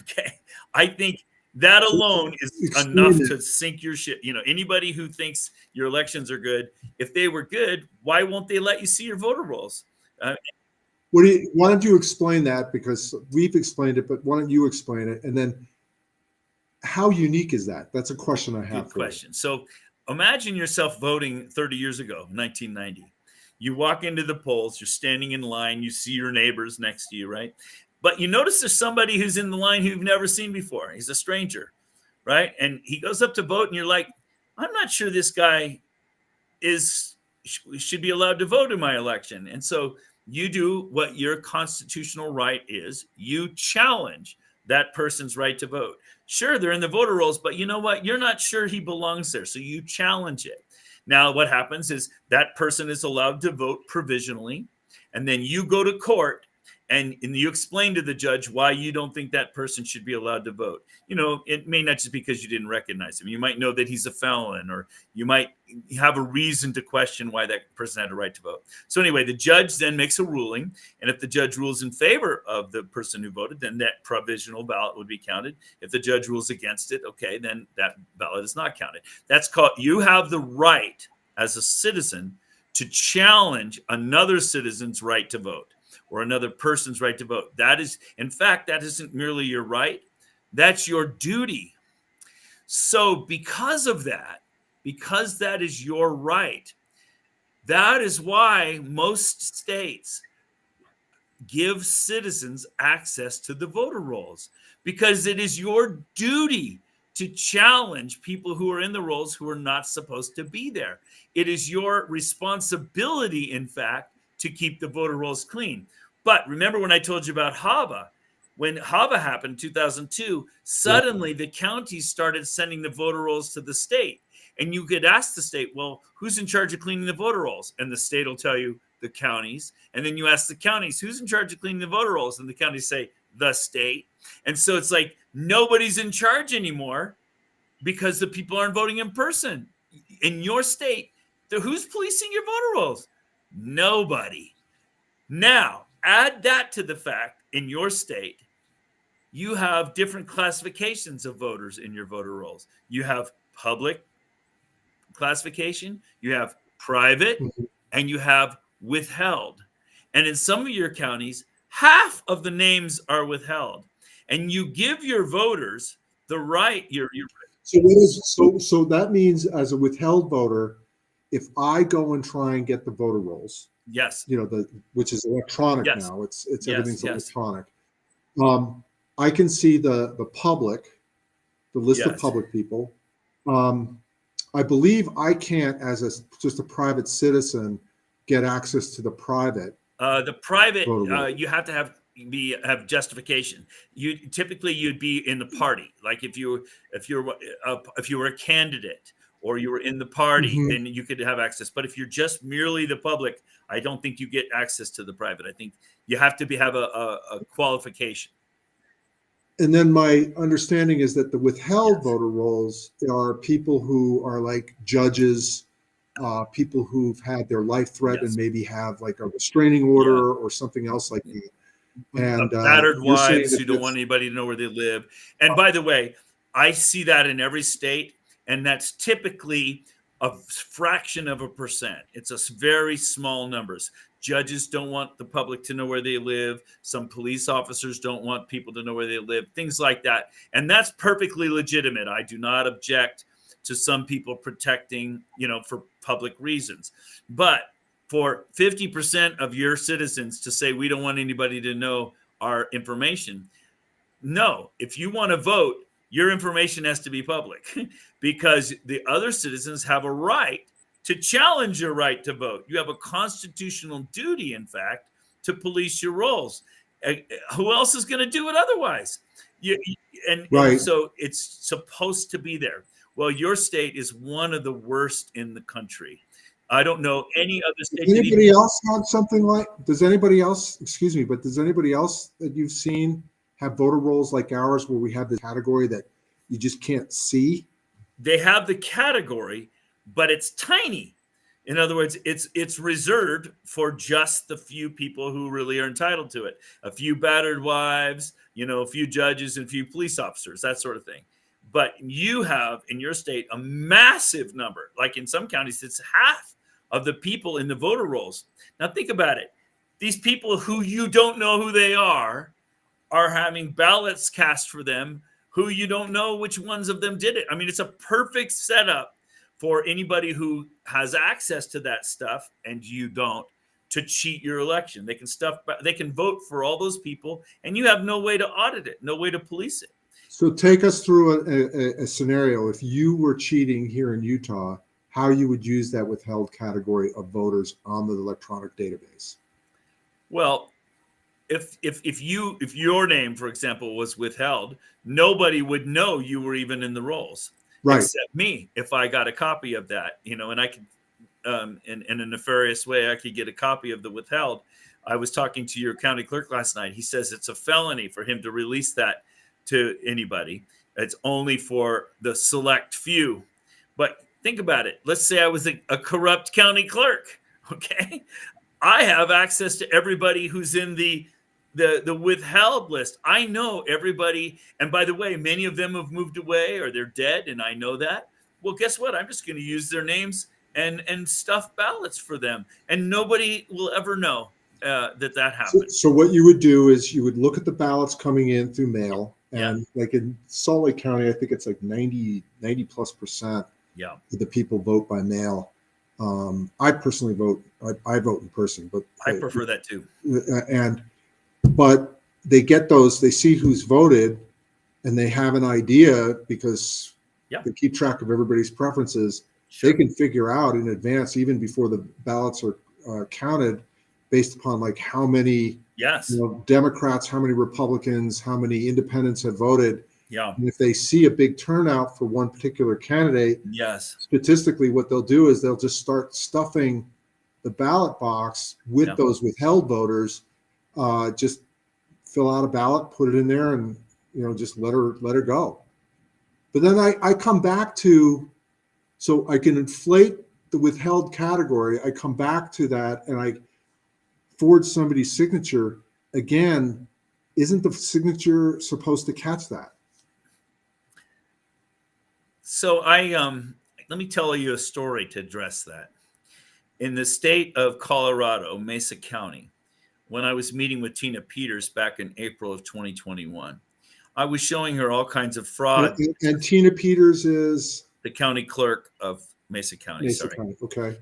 Okay. I think that alone is enough to sink your ship. Anybody who thinks your elections are good, if they were good, why won't they let you see your voter rolls? Why don't you explain that? Because we've explained it, but why don't you explain it? And then how unique is that? That's a question I have. Good question. So imagine yourself voting 30 years ago, 1990. You walk into the polls, you're standing in line, you see your neighbors next to you, right? But you notice there's somebody who's in the line who you've never seen before. He's a stranger, right? And he goes up to vote, and you're like, I'm not sure this guy should be allowed to vote in my election. And so you do what your constitutional right is. You challenge that person's right to vote. Sure, they're in the voter rolls, but you know what? You're not sure he belongs there. So you challenge it. Now, what happens is that person is allowed to vote provisionally, and then you go to court and you explain to the judge why you don't think that person should be allowed to vote. It may not just because you didn't recognize him. You might know that he's a felon, or you might have a reason to question why that person had a right to vote. So anyway, the judge then makes a ruling, and if the judge rules in favor of the person who voted, then that provisional ballot would be counted. If the judge rules against it, okay, then that ballot is not counted. That's called, you have the right as a citizen to challenge another citizen's right to vote, or another person's right to vote. That is, in fact, that isn't merely your right, that's your duty. So because of that, because that is your right, that is why most states give citizens access to the voter rolls, because it is your duty to challenge people who are in the rolls who are not supposed to be there. It is your responsibility, in fact, to keep the voter rolls clean. But remember when I told you about HAVA? When HAVA happened in 2002, suddenly the counties started sending the voter rolls to the state. And you could ask the state, well, who's in charge of cleaning the voter rolls? And the state will tell you the counties. And then you ask the counties, who's in charge of cleaning the voter rolls? And the counties say, the state. And so it's like nobody's in charge anymore because the people aren't voting in person. In your state, who's policing your voter rolls? Nobody. Now, add that to the fact in your state, you have different classifications of voters in your voter rolls. You have public classification, you have private, and you have withheld. And in some of your counties, half of the names are withheld. And you give your voters the right. So that means, as a withheld voter, if I go and try and get the voter rolls, yes, which is electronic yes. now, it's everything's yes. electronic. I can see the public, the list Yes. of public people. I believe I can't, as just a private citizen, get access to the private. The private, voter roll. you have to have justification. You'd be in the party. Like if you were a candidate or you were in the party, Mhm. then you could have access. But if you're just merely the public, I don't think you get access to the private. I think you have to have a qualification. And then my understanding is that the withheld Yes. voter rolls are people who are like judges, people who've had their life threatened, Yes. maybe have like a restraining order or something else like that. And Battered you're saying wives that who don't want anybody to know where they live. And by the way, I see that in every state, and that's typically a fraction of a percent. It's a very small numbers. Judges don't want the public to know where they live. Some police officers don't want people to know where they live, things like that. And that's perfectly legitimate. I do not object to some people protecting, for public reasons. But for 50% of your citizens to say, we don't want anybody to know our information. No, if you want to vote, your information has to be public because the other citizens have a right to challenge your right to vote. You have a constitutional duty, in fact, to police your rolls. Who else is going to do it otherwise? And so it's supposed to be there. Well, your state is one of the worst in the country. I don't know any other state. Does anybody else have something like? Does anybody else? Excuse me, but does anybody else that you've seen have voter rolls like ours, where we have this category that you just can't see? They have the category, but it's tiny. In other words, it's reserved for just the few people who really are entitled to it. A few battered wives, a few judges and a few police officers, that sort of thing. But you have in your state a massive number. Like in some counties, it's half of the people in the voter rolls. Now think about it. These people who you don't know who they are having ballots cast for them who you don't know which ones of them did it. I mean, it's a perfect setup for anybody who has access to that stuff and you don't, to cheat your election. They can vote for all those people and you have no way to audit it, no way to police it. So take us through a scenario. If you were cheating here in Utah, how you would use that withheld category of voters on the electronic database? Well, if your name, for example, was withheld, nobody would know you were even in the rolls, right? Except me, if I got a copy of that, and I could, in a nefarious way, I could get a copy of the withheld. I was talking to your county clerk last night. He says it's a felony for him to release that to anybody. It's only for the select few. But think about it. Let's say I was a corrupt county clerk. Okay. I have access to everybody who's in the withheld list. I know everybody. And by the way, many of them have moved away or they're dead. And I know that. Well, guess what? I'm just going to use their names and stuff ballots for them. And nobody will ever know that happened. So what you would do is you would look at the ballots coming in through mail. And like in Salt Lake County, I think it's like 90+% of the people vote by mail. I personally vote. I vote in person, but I prefer that too. But they get those. They see who's voted, and they have an idea because they keep track of everybody's preferences. Sure. They can figure out in advance, even before the ballots are counted, based upon like how many Democrats, how many Republicans, how many independents have voted. Yeah. And if they see a big turnout for one particular candidate, statistically, what they'll do is they'll just start stuffing the ballot box with those withheld voters. Just fill out a ballot, put it in there, and just let her go. But then I come back to, so I can inflate the withheld category. I come back to that, and I forge somebody's signature. Again, isn't the signature supposed to catch that? So let me tell you a story to address that. In the state of Colorado, Mesa County, when I was meeting with Tina Peters back in April of 2021, I was showing her all kinds of fraud. And Tina Peters is the county clerk of Mesa County. County. Okay.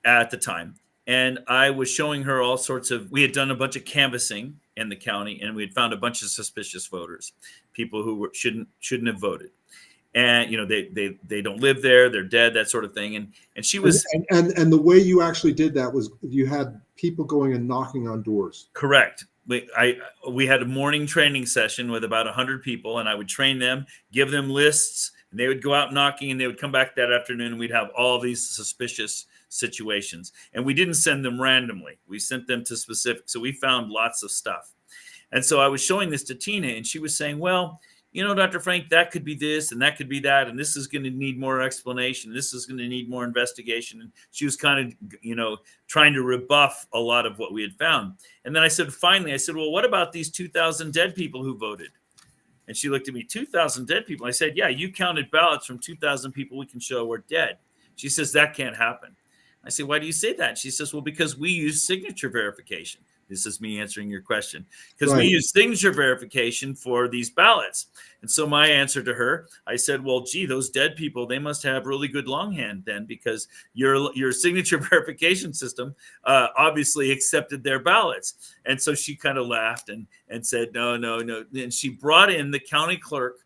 At the time. And I was showing her all sorts of, we had done a bunch of canvassing in the county, and we had found a bunch of suspicious voters, people who shouldn't have voted. And they don't live there, they're dead, that sort of thing. And she was and the way you actually did that was you had people going and knocking on doors. Correct. We had a morning training session with about 100 people, and I would train them, give them lists, and they would go out knocking, and they would come back that afternoon, and we'd have all these suspicious situations. And we didn't send them randomly. We sent them to specific. So we found lots of stuff. And so I was showing this to Tina, and she was saying, well, Dr. Frank, that could be this and that could be that. And this is going to need more explanation. This is going to need more investigation. And she was kind of, trying to rebuff a lot of what we had found. And then I said, well, what about these 2,000 dead people who voted? And she looked at me, 2,000 dead people. I said, yeah, you counted ballots from 2,000 people we can show were dead. She says, that can't happen. I say, why do you say that? She says, well, because we use signature verification. This is me answering your question. Because we use signature verification for these ballots. And so my answer to her, I said, well, gee, those dead people, they must have really good longhand then, because your signature verification system obviously accepted their ballots. And so she kind of laughed and said, no. And she brought in the county clerk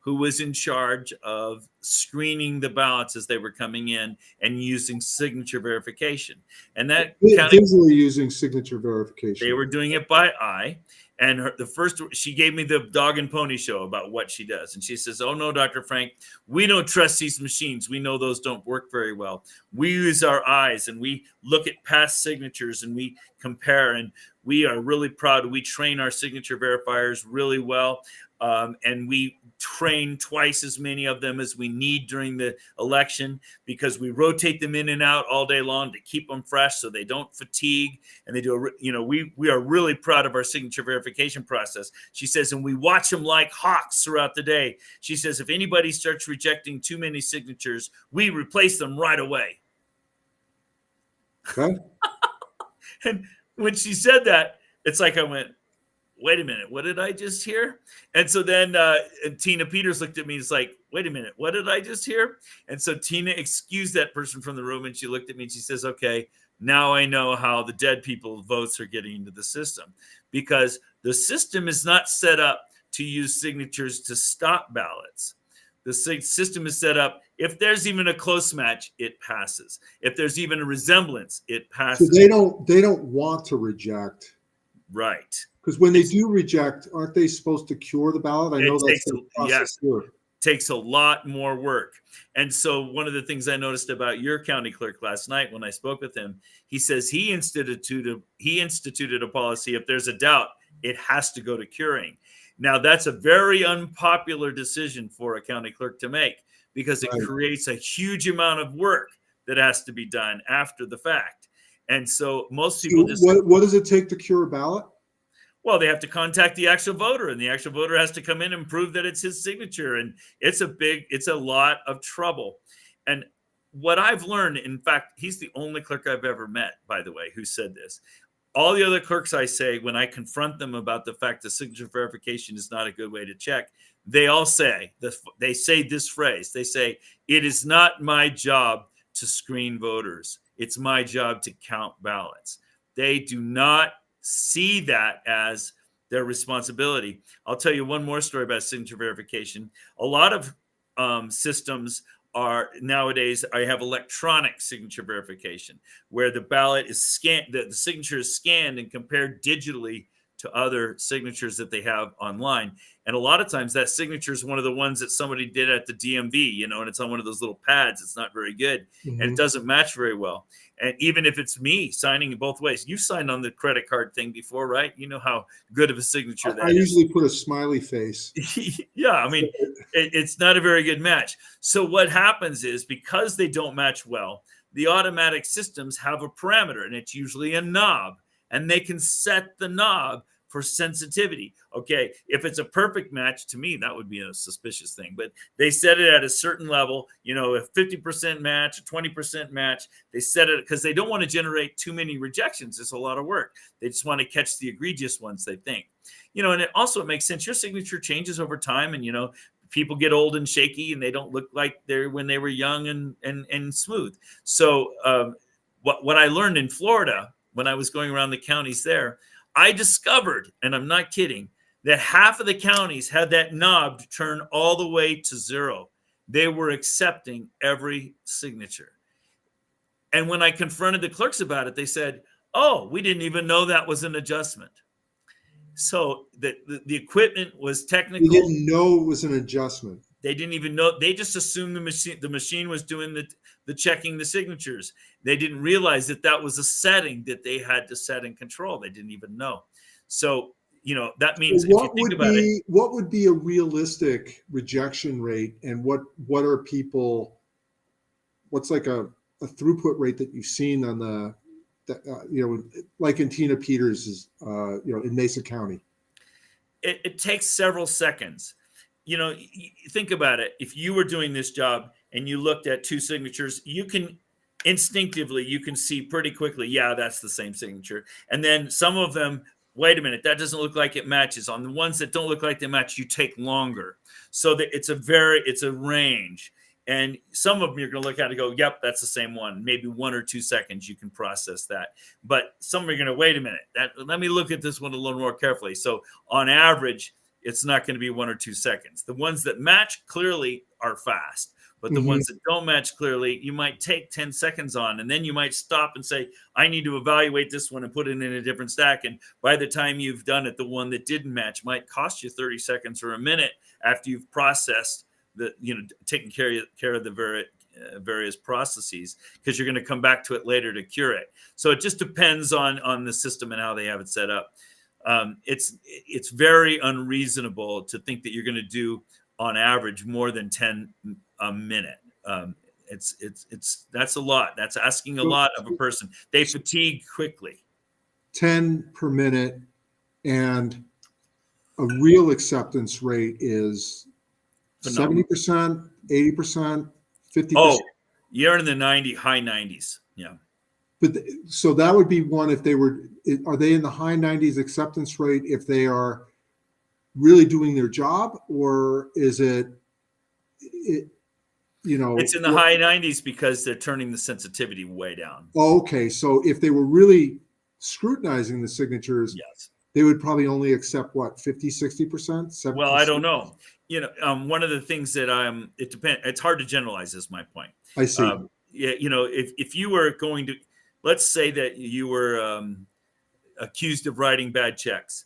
who was in charge of screening the ballots as they were coming in and using signature verification. And that visually using signature verification. They were doing it by eye. And she gave me the dog and pony show about what she does. And she says, oh no, Dr. Frank, we don't trust these machines. We know those don't work very well. We use our eyes, and we look at past signatures, and we compare, and we are really proud. We train our signature verifiers really well. And we train twice as many of them as we need during the election, because we rotate them in and out all day long to keep them fresh so they don't fatigue. And they do, we are really proud of our signature verification process. She says, and we watch them like hawks throughout the day. She says, if anybody starts rejecting too many signatures, we replace them right away. Okay. And when she said that, it's like I went, wait a minute, what did I just hear? And so then Tina Peters looked at me and was like, wait a minute, what did I just hear? And so Tina excused that person from the room, and she looked at me and she says, okay, now I know how the dead people votes are getting into the system, because the system is not set up to use signatures to stop ballots. The system is set up, if there's even a close match, it passes. If there's even a resemblance, it passes. So they don't want to reject. Right. Because when they do reject, aren't they supposed to cure the ballot? I know that's the process. Yes. takes a lot more work. And so one of the things I noticed about your county clerk last night when I spoke with him, he says he instituted a policy, if there's a doubt, it has to go to curing. Now, that's a very unpopular decision for a county clerk to make, because it creates a huge amount of work that has to be done after the fact. And so most people what does it take to cure a ballot? Well, they have to contact the actual voter, and the actual voter has to come in and prove that it's his signature. And it's a lot of trouble. And what I've learned, in fact, he's the only clerk I've ever met, by the way, who said this. All the other clerks, I say, when I confront them about the fact that signature verification is not a good way to check, they all say this phrase. They say, it is not my job to screen voters. It's my job to count ballots. They do not see that as their responsibility. I'll tell you one more story about signature verification. A lot of systems are nowadays, I have electronic signature verification, where the ballot is scanned, the signature is scanned and compared digitally to other signatures that they have online. And a lot of times that signature is one of the ones that somebody did at the DMV, and it's on one of those little pads. It's not very good, and it doesn't match very well. And even if it's me signing both ways, you signed on the credit card thing before, right? You know how good of a signature that is. I usually put a smiley face. Yeah, I mean, it's not a very good match. So what happens is, because they don't match well, the automatic systems have a parameter, and it's usually a knob, and they can set the knob for sensitivity. Okay, if it's a perfect match, to me, that would be a suspicious thing. But they set it at a certain level, a 50% match, a 20% match. They set it because they don't want to generate too many rejections. It's a lot of work. They just want to catch the egregious ones, they think. And it makes sense. Your signature changes over time, and, people get old and shaky, and they don't look like they're when they were young and smooth. So what I learned in Florida when I was going around the counties there, I discovered, and I'm not kidding, that half of the counties had that knob turn all the way to 0. They were accepting every signature. And when I confronted the clerks about it, they said, "Oh, we didn't even know that was an adjustment." So the equipment was technical. We didn't know it was an adjustment. They didn't even know. They just assumed the machine was doing the checking the signatures. They didn't realize that was a setting that they had to set and control. They didn't even know. So, that means if you think about it, what would be a realistic rejection rate, and what are people? What's like a throughput rate that you've seen on like in Tina Peters' in Mesa County? It takes several seconds. Think about it. If you were doing this job and you looked at two signatures, you can instinctively, see pretty quickly, yeah, that's the same signature. And then some of them, wait a minute, that doesn't look like it matches. On the ones that don't look like they match, you take longer. So that it's a range. And some of them you're going to look at and go, yep, that's the same one. Maybe 1 or 2 seconds you can process that. But some are going to, wait a minute, let me look at this one a little more carefully. So on average, it's not going to be 1 or 2 seconds. The ones that match clearly are fast, but the ones that don't match clearly, you might take 10 seconds on, and then you might stop and say, I need to evaluate this one and put it in a different stack. And by the time you've done it, the one that didn't match might cost you 30 seconds or a minute after you've processed taking care of the various processes, because you're going to come back to it later to cure it. So it just depends on the system and how they have it set up. It's very unreasonable to think that you're going to do on average more than 10 a minute. That's a lot. That's asking a lot of a person. They fatigue quickly. 10 per minute, and a real acceptance rate is 70%, 80%, 50%. Oh, you're in the high 90s. Yeah. But so that would be one if are they in the high 90s acceptance rate if they are really doing their job, or is it's in the high 90s because they're turning the sensitivity way down. Okay. So if they were really scrutinizing the signatures, yes, they would probably only accept 50, 60%? Well, I don't know. One of the things that it depends. It's hard to generalize, is my point. I see. If you were going to, let's say that you were accused of writing bad checks,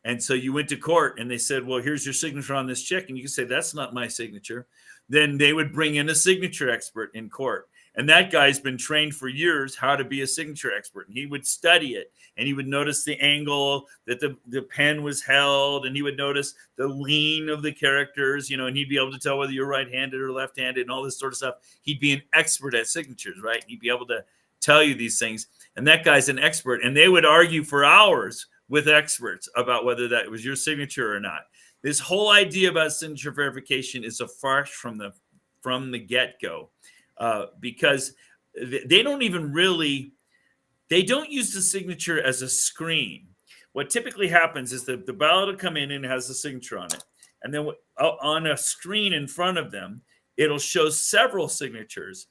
And so you went to court and they said, well, here's your signature on this check. And you can say, that's not my signature. Then they would bring in a signature expert in court. And that guy's been trained for years how to be a signature expert. And he would study it, and he would notice the angle that the pen was held, and he would notice the lean of the characters, and he'd be able to tell whether you're right-handed or left-handed and all this sort of stuff. He'd be an expert at signatures, right? He'd be able to tell you these things. And that guy's an expert. And they would argue for hours with experts about whether that was your signature or not. This whole idea about signature verification is a farce from the get-go. Because they don't use the signature as a screen. What typically happens is the ballot will come in and it has the signature on it. And then on a screen in front of them, it'll show several signatures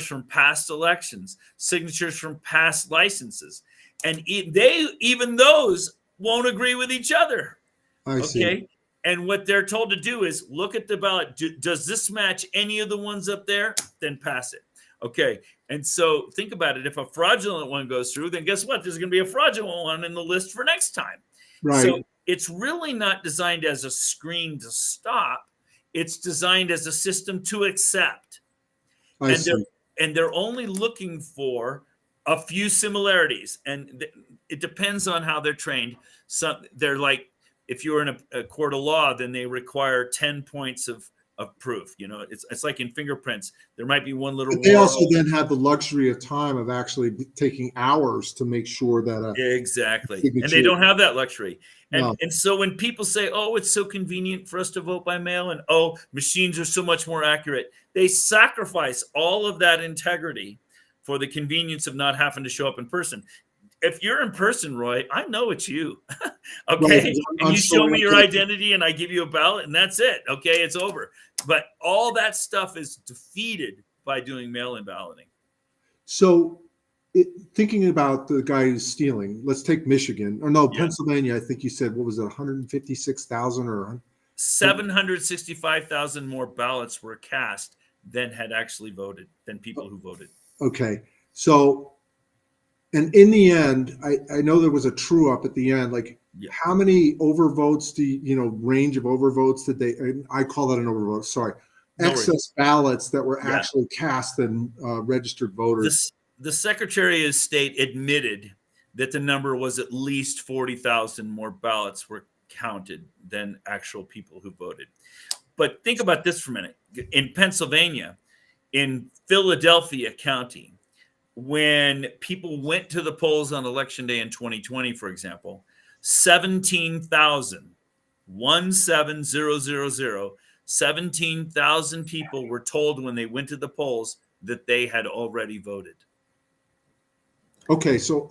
from past elections, signatures from past licenses. And even those won't agree with each other. I see. And what they're told to do is look at the ballot. Does this match any of the ones up there? Then pass it. Okay. And so think about it. If a fraudulent one goes through, then guess what? There's going to be a fraudulent one in the list for next time. Right. So it's really not designed as a screen to stop. It's designed as a system to accept. I see. And they're only looking for a few similarities. And it depends on how they're trained. They're like, if you're in a court of law, then they require 10 points of proof. It's like in fingerprints. There might be one little. But they also then have the luxury of time of actually taking hours to make sure that exactly, and they don't have that luxury. And so when people say, "Oh, it's so convenient for us to vote by mail," and "Oh, machines are so much more accurate," they sacrifice all of that integrity for the convenience of not having to show up in person. If you're in person, Roy, I know it's you. Okay. Right. And you show me your identity and I give you a ballot and that's it. Okay. It's over. But all that stuff is defeated by doing mail-in balloting. So thinking about the guy who's stealing, let's take Michigan or no, Pennsylvania. I think you said, what was it? 156,000 or 765,000 more ballots were cast than had actually voted, than people who voted. Okay. So, and in the end, I know there was a true up at the end. Like, how many overvotes range of overvotes did they? I call that an overvote. Sorry, excess ballots that were actually cast and registered voters. The Secretary of State admitted that the number was at least 40,000 more ballots were counted than actual people who voted. But think about this for a minute. In Pennsylvania, in Philadelphia County, when people went to the polls on election day in 2020, for example, 17,000 people were told when they went to the polls that they had already voted. Okay, so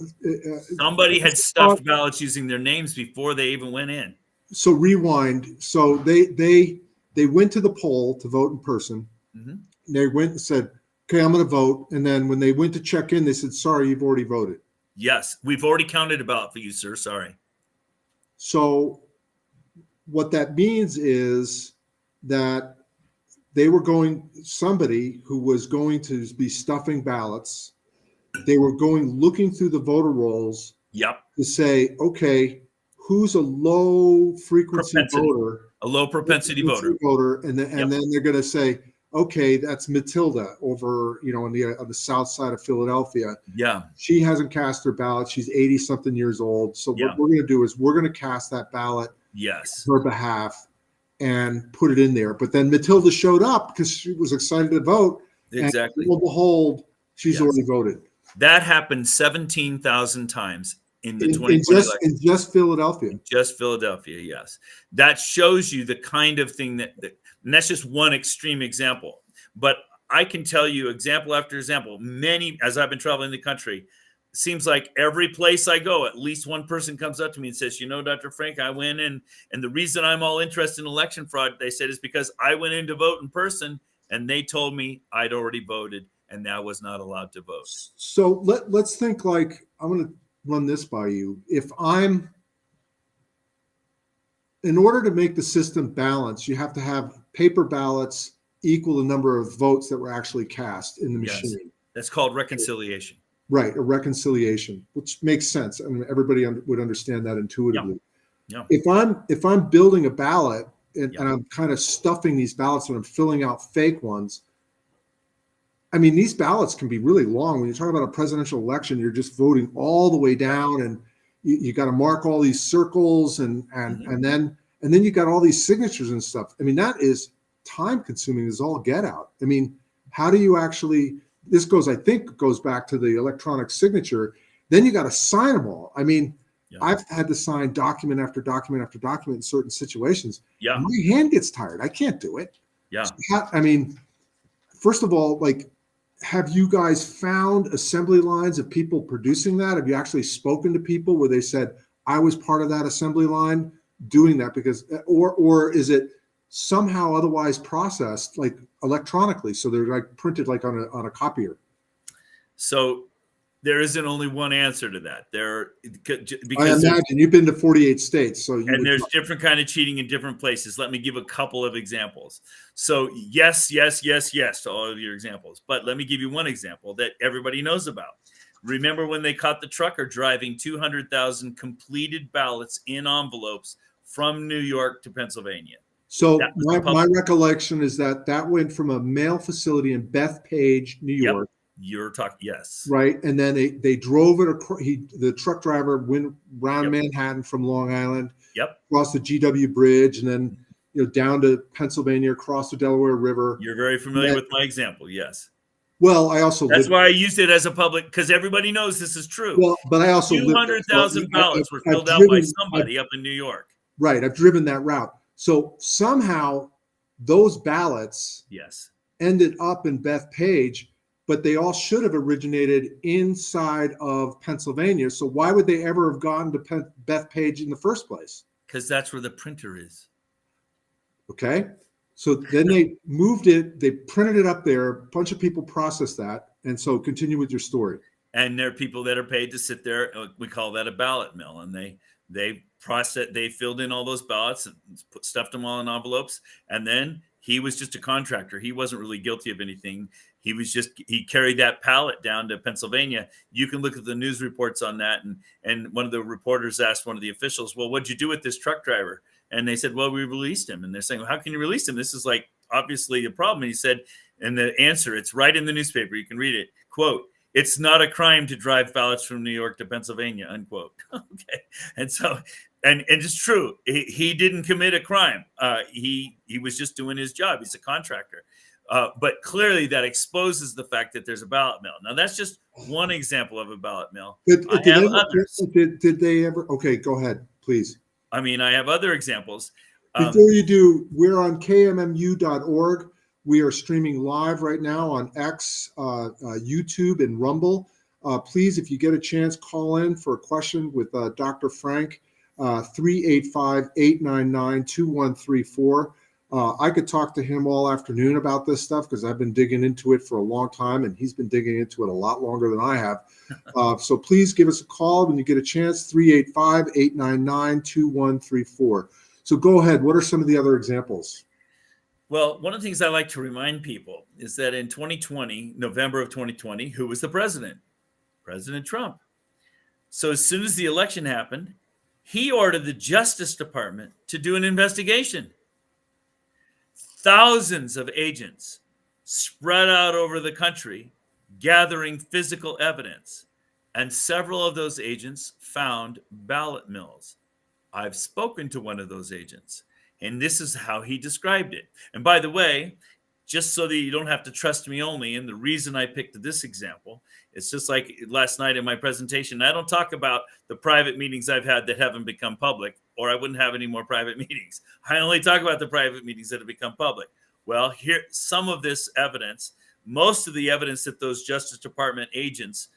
somebody had stuffed ballots using their names before they even went in. So rewind. So they went to the poll to vote in person. Mm-hmm. They went and said, okay, I'm going to vote. And then when they went to check in, they said, sorry, you've already voted. Yes, we've already counted a ballot for you, sir. Sorry. So what that means is that somebody who was going to be stuffing ballots, they were looking through the voter rolls to say, okay, who's a low frequency voter? A low propensity voter. And then they're going to say, okay, that's Matilda over, on the south side of Philadelphia. Yeah. She hasn't cast her ballot. She's 80 something years old. So what we're going to do is we're going to cast that ballot on her behalf and put it in there. But then Matilda showed up because she was excited to vote. Exactly. And lo and behold, she's already voted. That happened 17,000 times in the 2020 election. In just Philadelphia. Just Philadelphia, yes. That shows you the kind of thing that and that's just one extreme example. But I can tell you example after example, many, as I've been traveling the country, it seems like every place I go, at least one person comes up to me and says, Dr. Frank, I went in, and the reason I'm all interested in election fraud, they said, is because I went in to vote in person, and they told me I'd already voted, and I was not allowed to vote. So let's think like, I'm going to run this by you. In order to make the system balance, you have to have paper ballots equal the number of votes that were actually cast in the machine. That's called reconciliation. Right, a reconciliation, which makes sense. I mean, everybody would understand that intuitively. Yeah. If I'm building a ballot and, Yeah. and I'm kind of stuffing these ballots and I'm filling out fake ones, I mean, these ballots can be really long. When you're talking about a presidential election, you're just voting all the way down, and you got to mark all these circles, and then you got all these signatures and stuff. I mean, that is time consuming as all get out. I mean, how do you actually? This goes, I think, goes back to the electronic signature. Then you got to sign them all. I mean, Yeah. I've had to sign document after document after document in certain situations. Yeah. And my hand gets tired. I can't do it. Yeah. So, I mean, first of all, like, have you guys found assembly lines of people producing that? Have you actually spoken to people where they said, I was part of that assembly line doing that? Because, or is it somehow otherwise processed, like electronically? So they're like printed like on a copier. So there isn't only one answer to that. I imagine you've been to 48 states. So there's different kind of cheating in different places. Let me give a couple of examples. So yes to all of your examples. But let me give you one example that everybody knows about. Remember when they caught the trucker driving 200,000 completed ballots in envelopes from New York to Pennsylvania? So my recollection is that went from a mail facility in Bethpage, New York. Yep. You're talking, yes. Right. And then they drove it across. The truck driver went around Manhattan from Long Island, across the GW Bridge, and then down to Pennsylvania, across the Delaware River. You're very familiar with my example, yes. Well, I also that's why I used it as a public, because everybody knows this is true. Well, but I also 200,000 ballots were filled out by somebody up in New York. Right. I've driven that route. So somehow those ballots ended up in Bethpage, but they all should have originated inside of Pennsylvania. So why would they ever have gone to Bethpage in the first place? Because that's where the printer is. Okay. So then they moved it, they printed it up there, a bunch of people processed that. And so continue with your story. And there are people that are paid to sit there. We call that a ballot mill. And they filled in all those ballots and stuffed them all in envelopes. And then he was just a contractor. He wasn't really guilty of anything. He carried that pallet down to Pennsylvania. You can look at the news reports on that. And one of the reporters asked one of the officials, well, what'd you do with this truck driver? And they said, well, we released him. And they're saying, well, how can you release him? This is like obviously a problem. And he said, and the answer, it's right in the newspaper. You can read it. Quote, it's not a crime to drive ballots from New York to Pennsylvania, unquote. Okay. And so, and it's true. He didn't commit a crime. He was just doing his job. He's a contractor. But clearly that exposes the fact that there's a ballot mill. Now that's just one example of a ballot mill. Did they ever? Okay, go ahead, please. I mean, I have other examples. Before you do, we're on KMMU.org. We are streaming live right now on X, YouTube, and Rumble. Please, if you get a chance, call in for a question with Dr. Frank, 385-899-2134. I could talk to him all afternoon about this stuff because I've been digging into it for a long time, and he's been digging into it a lot longer than I have. So please give us a call when you get a chance, 385-899-2134. So go ahead. What are some of the other examples? Well, one of the things I like to remind people is that in 2020, November of 2020, who was the president? President Trump. So as soon as the election happened, he ordered the Justice Department to do an investigation. Thousands of agents spread out over the country, gathering physical evidence. And several of those agents found ballot mills. I've spoken to one of those agents, and this is how he described it. And by the way, just so that you don't have to trust me only, and the reason I picked this example, it's just like last night in my presentation, I don't talk about the private meetings I've had that haven't become public, or I wouldn't have any more private meetings. I only talk about the private meetings that have become public. Well, here, some of this evidence, most of the evidence that those Justice Department agents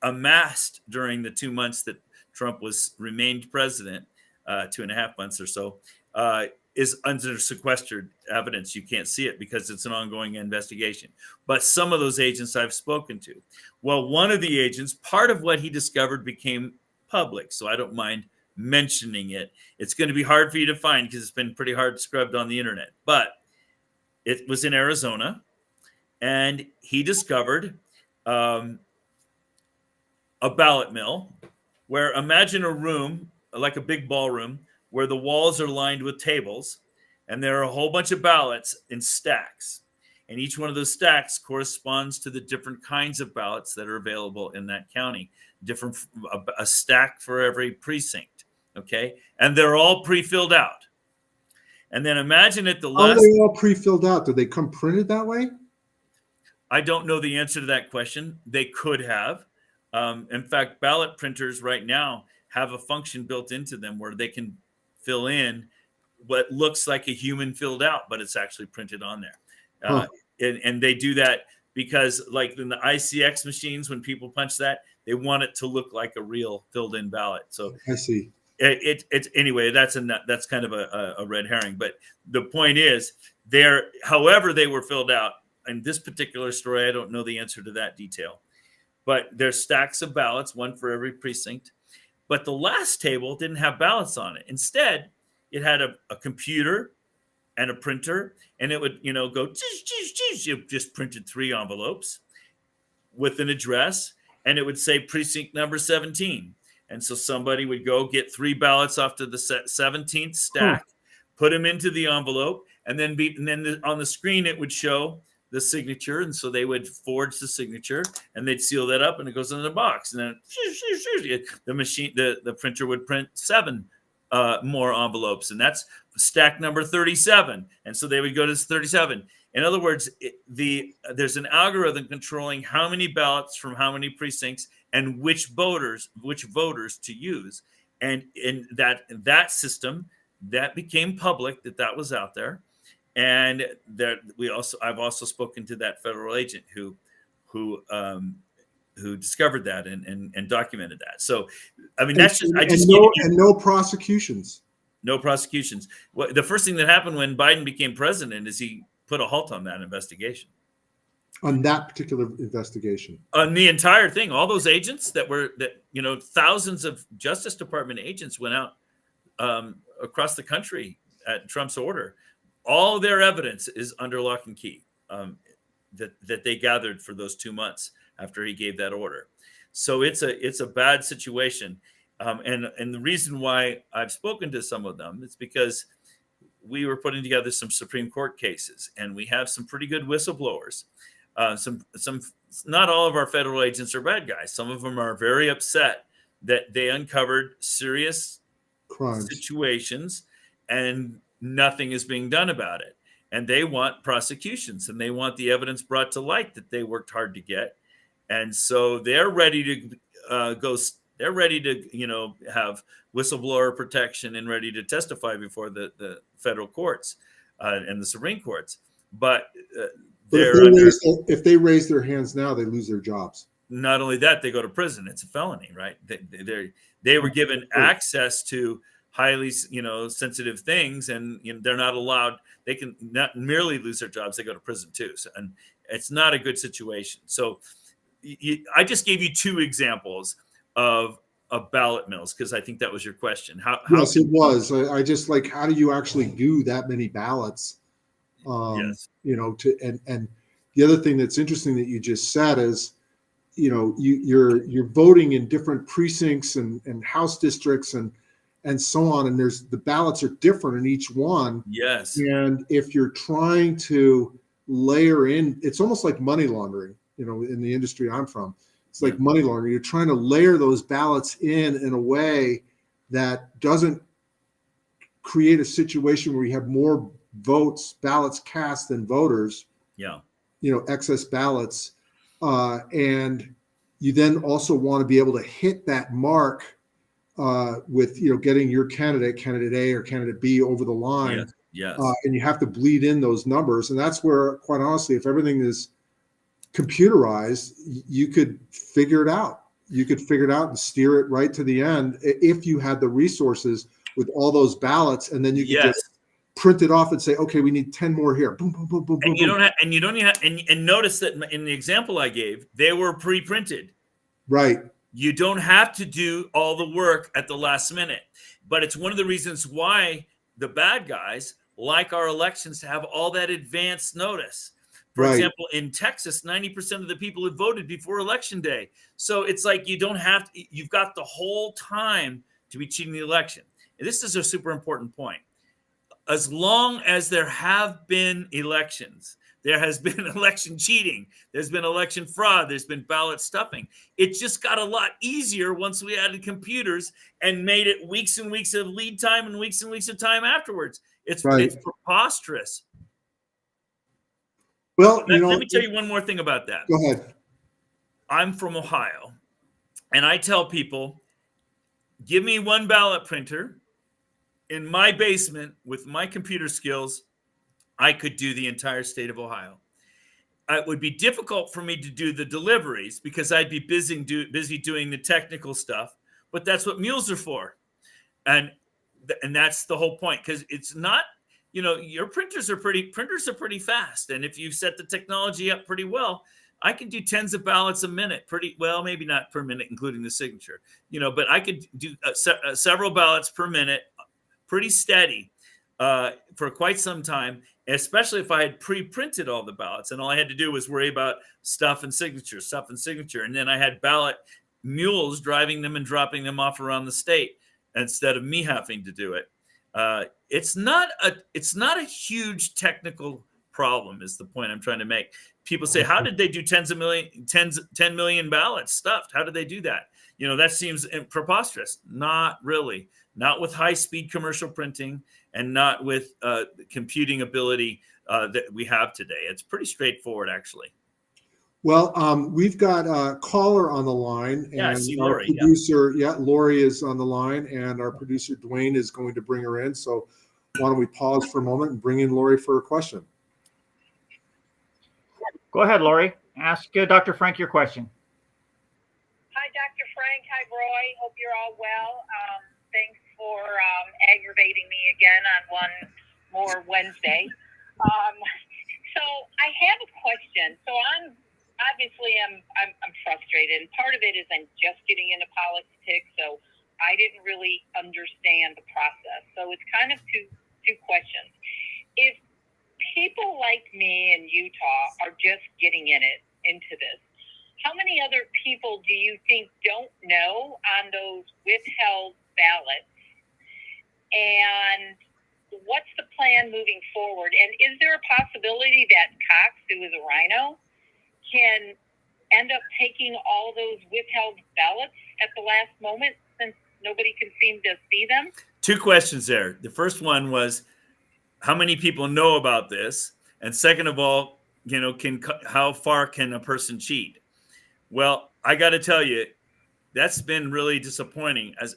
amassed during the 2 months that Trump remained president, 2.5 months or so, is under sequestered evidence. You can't see it because it's an ongoing investigation. But some of those agents I've spoken to. Well, one of the agents, part of what he discovered became public, so I don't mind mentioning it. It's going to be hard for you to find because it's been pretty hard scrubbed on the internet. But it was in Arizona, and he discovered a ballot mill where, imagine a room like a big ballroom where the walls are lined with tables, and there are a whole bunch of ballots in stacks. And each one of those stacks corresponds to the different kinds of ballots that are available in that county. A stack for every precinct. Okay. And they're all pre-filled out. And then imagine at the How are last. they all pre-filled out? Do they come printed that way? I don't know the answer to that question. They could have. In fact, ballot printers right now have a function built into them where they can fill in what looks like a human filled out, but it's actually printed on there. And they do that because, like in the ICX machines, when people punch that, they want it to look like a real filled in ballot. So I see. It's anyway, that's kind of a red herring. But the point is, however they were filled out in this particular story, I don't know the answer to that detail. But there's stacks of ballots, one for every precinct. But the last table didn't have ballots on it. Instead, it had a computer and a printer, and it would, go, you just printed 3 envelopes with an address, and it would say precinct number 17. And so somebody would go get 3 ballots off to the 17th stack, put them into the envelope, and then on the screen it would show the signature, and so they would forge the signature, and they'd seal that up, and it goes in the box, and then the printer would print 7 more envelopes, and that's stack number 37, and so they would go to 37. In other words, there's an algorithm controlling how many ballots from how many precincts and which voters to use, and in that system that became public, that was out there. And I've also spoken to that federal agent who discovered that and documented that. So, I mean, no prosecutions. No prosecutions. Well, the first thing that happened when Biden became president is he put a halt on that investigation. On that particular investigation. On the entire thing, all those agents thousands of Justice Department agents went out across the country at Trump's order. All their evidence is under lock and key that they gathered for those 2 months after he gave that order. So it's a bad situation. And the reason why I've spoken to some of them is because we were putting together some Supreme Court cases, and we have some pretty good whistleblowers. Not all of our federal agents are bad guys. Some of them are very upset that they uncovered serious crimes, situations, and nothing is being done about it. And they want prosecutions, and they want the evidence brought to light that they worked hard to get. And so they're ready to They're ready to, have whistleblower protection and ready to testify before the federal courts and the Supreme Courts. But if they raise their hands now, they lose their jobs. Not only that, they go to prison. It's a felony, right? They were given access to highly, sensitive things, and they're not allowed. They can not merely lose their jobs; they go to prison too. So, and it's not a good situation. So, I just gave you 2 examples of ballot mills because I think that was your question. Yes, it was. I just how do you actually do that many ballots? Yes. And the other thing that's interesting that you just said is, you're voting in different precincts and House districts and so on, and the ballots are different in each one. Yes. And if you're trying to layer in, it's almost like money laundering. In the industry I'm from, it's like money laundering. You're trying to layer those ballots in a way that doesn't create a situation where you have more ballots cast than voters. Yeah. Excess ballots. And you then also want to be able to hit that mark with, getting your candidate A or candidate B over the line. Yes. And you have to bleed in those numbers. And that's where, quite honestly, if everything is computerized, you could figure it out. You could figure it out and steer it right to the end if you had the resources with all those ballots, and then you could just print it off and say, okay, we need 10 more here. Boom, boom, boom, boom, and boom. you don't have, and notice that in the example I gave, they were pre-printed. Right. You don't have to do all the work at the last minute, but it's one of the reasons why the bad guys like our elections to have all that advance notice. For example, in Texas, 90% of the people had voted before Election Day. So it's like you've got the whole time to be cheating the election. And this is a super important point. As long as there have been elections, there has been election cheating, there's been election fraud, there's been ballot stuffing. It just got a lot easier once we added computers and made it weeks and weeks of lead time and weeks of time afterwards. It's preposterous. Well, let me tell you one more thing about that. Go ahead. I'm from Ohio, and I tell people, give me one ballot printer in my basement with my computer skills, I could do the entire state of Ohio. It would be difficult for me to do the deliveries because I'd be busy doing the technical stuff, but that's what mules are for. And that's the whole point, because it's not, your printers are pretty fast. And if you set the technology up pretty well, I can do tens of ballots a minute, pretty well, maybe not per minute, including the signature, but I could do several ballots per minute, pretty steady for quite some time, especially if I had pre-printed all the ballots and all I had to do was worry about stuff and signature. And then I had ballot mules driving them and dropping them off around the state instead of me having to do it. It's not a huge technical problem is the point I'm trying to make. People say, how did they do 10 million ballots stuffed? How did they do that? That seems preposterous. Not really. Not with high-speed commercial printing and not with computing ability that we have today. It's pretty straightforward, actually. Well, we've got a caller on the line, and I see our Lori, producer, Lori is on the line, and our producer Dwayne is going to bring her in. So why don't we pause for a moment and bring in Lori for a question? Go ahead, Lori. Ask Dr. Frank your question. Hi, Dr. Frank. Hi, Roy. Hope you're all well. Thanks for aggravating me again on one more Wednesday. So I have a question. So I'm frustrated, and part of it is I'm just getting into politics, so I didn't really understand the process. So it's kind of two questions. If people like me in Utah are just getting into this, how many other people do you think don't know on those withheld ballots? And what's the plan moving forward? And is there a possibility that Cox, who is a rhino, can end up taking all those withheld ballots at the last moment since nobody can seem to see them? Two questions there. The first one was, how many people know about this? And second of all, how far can a person cheat? Well, I got to tell you, that's been really disappointing. As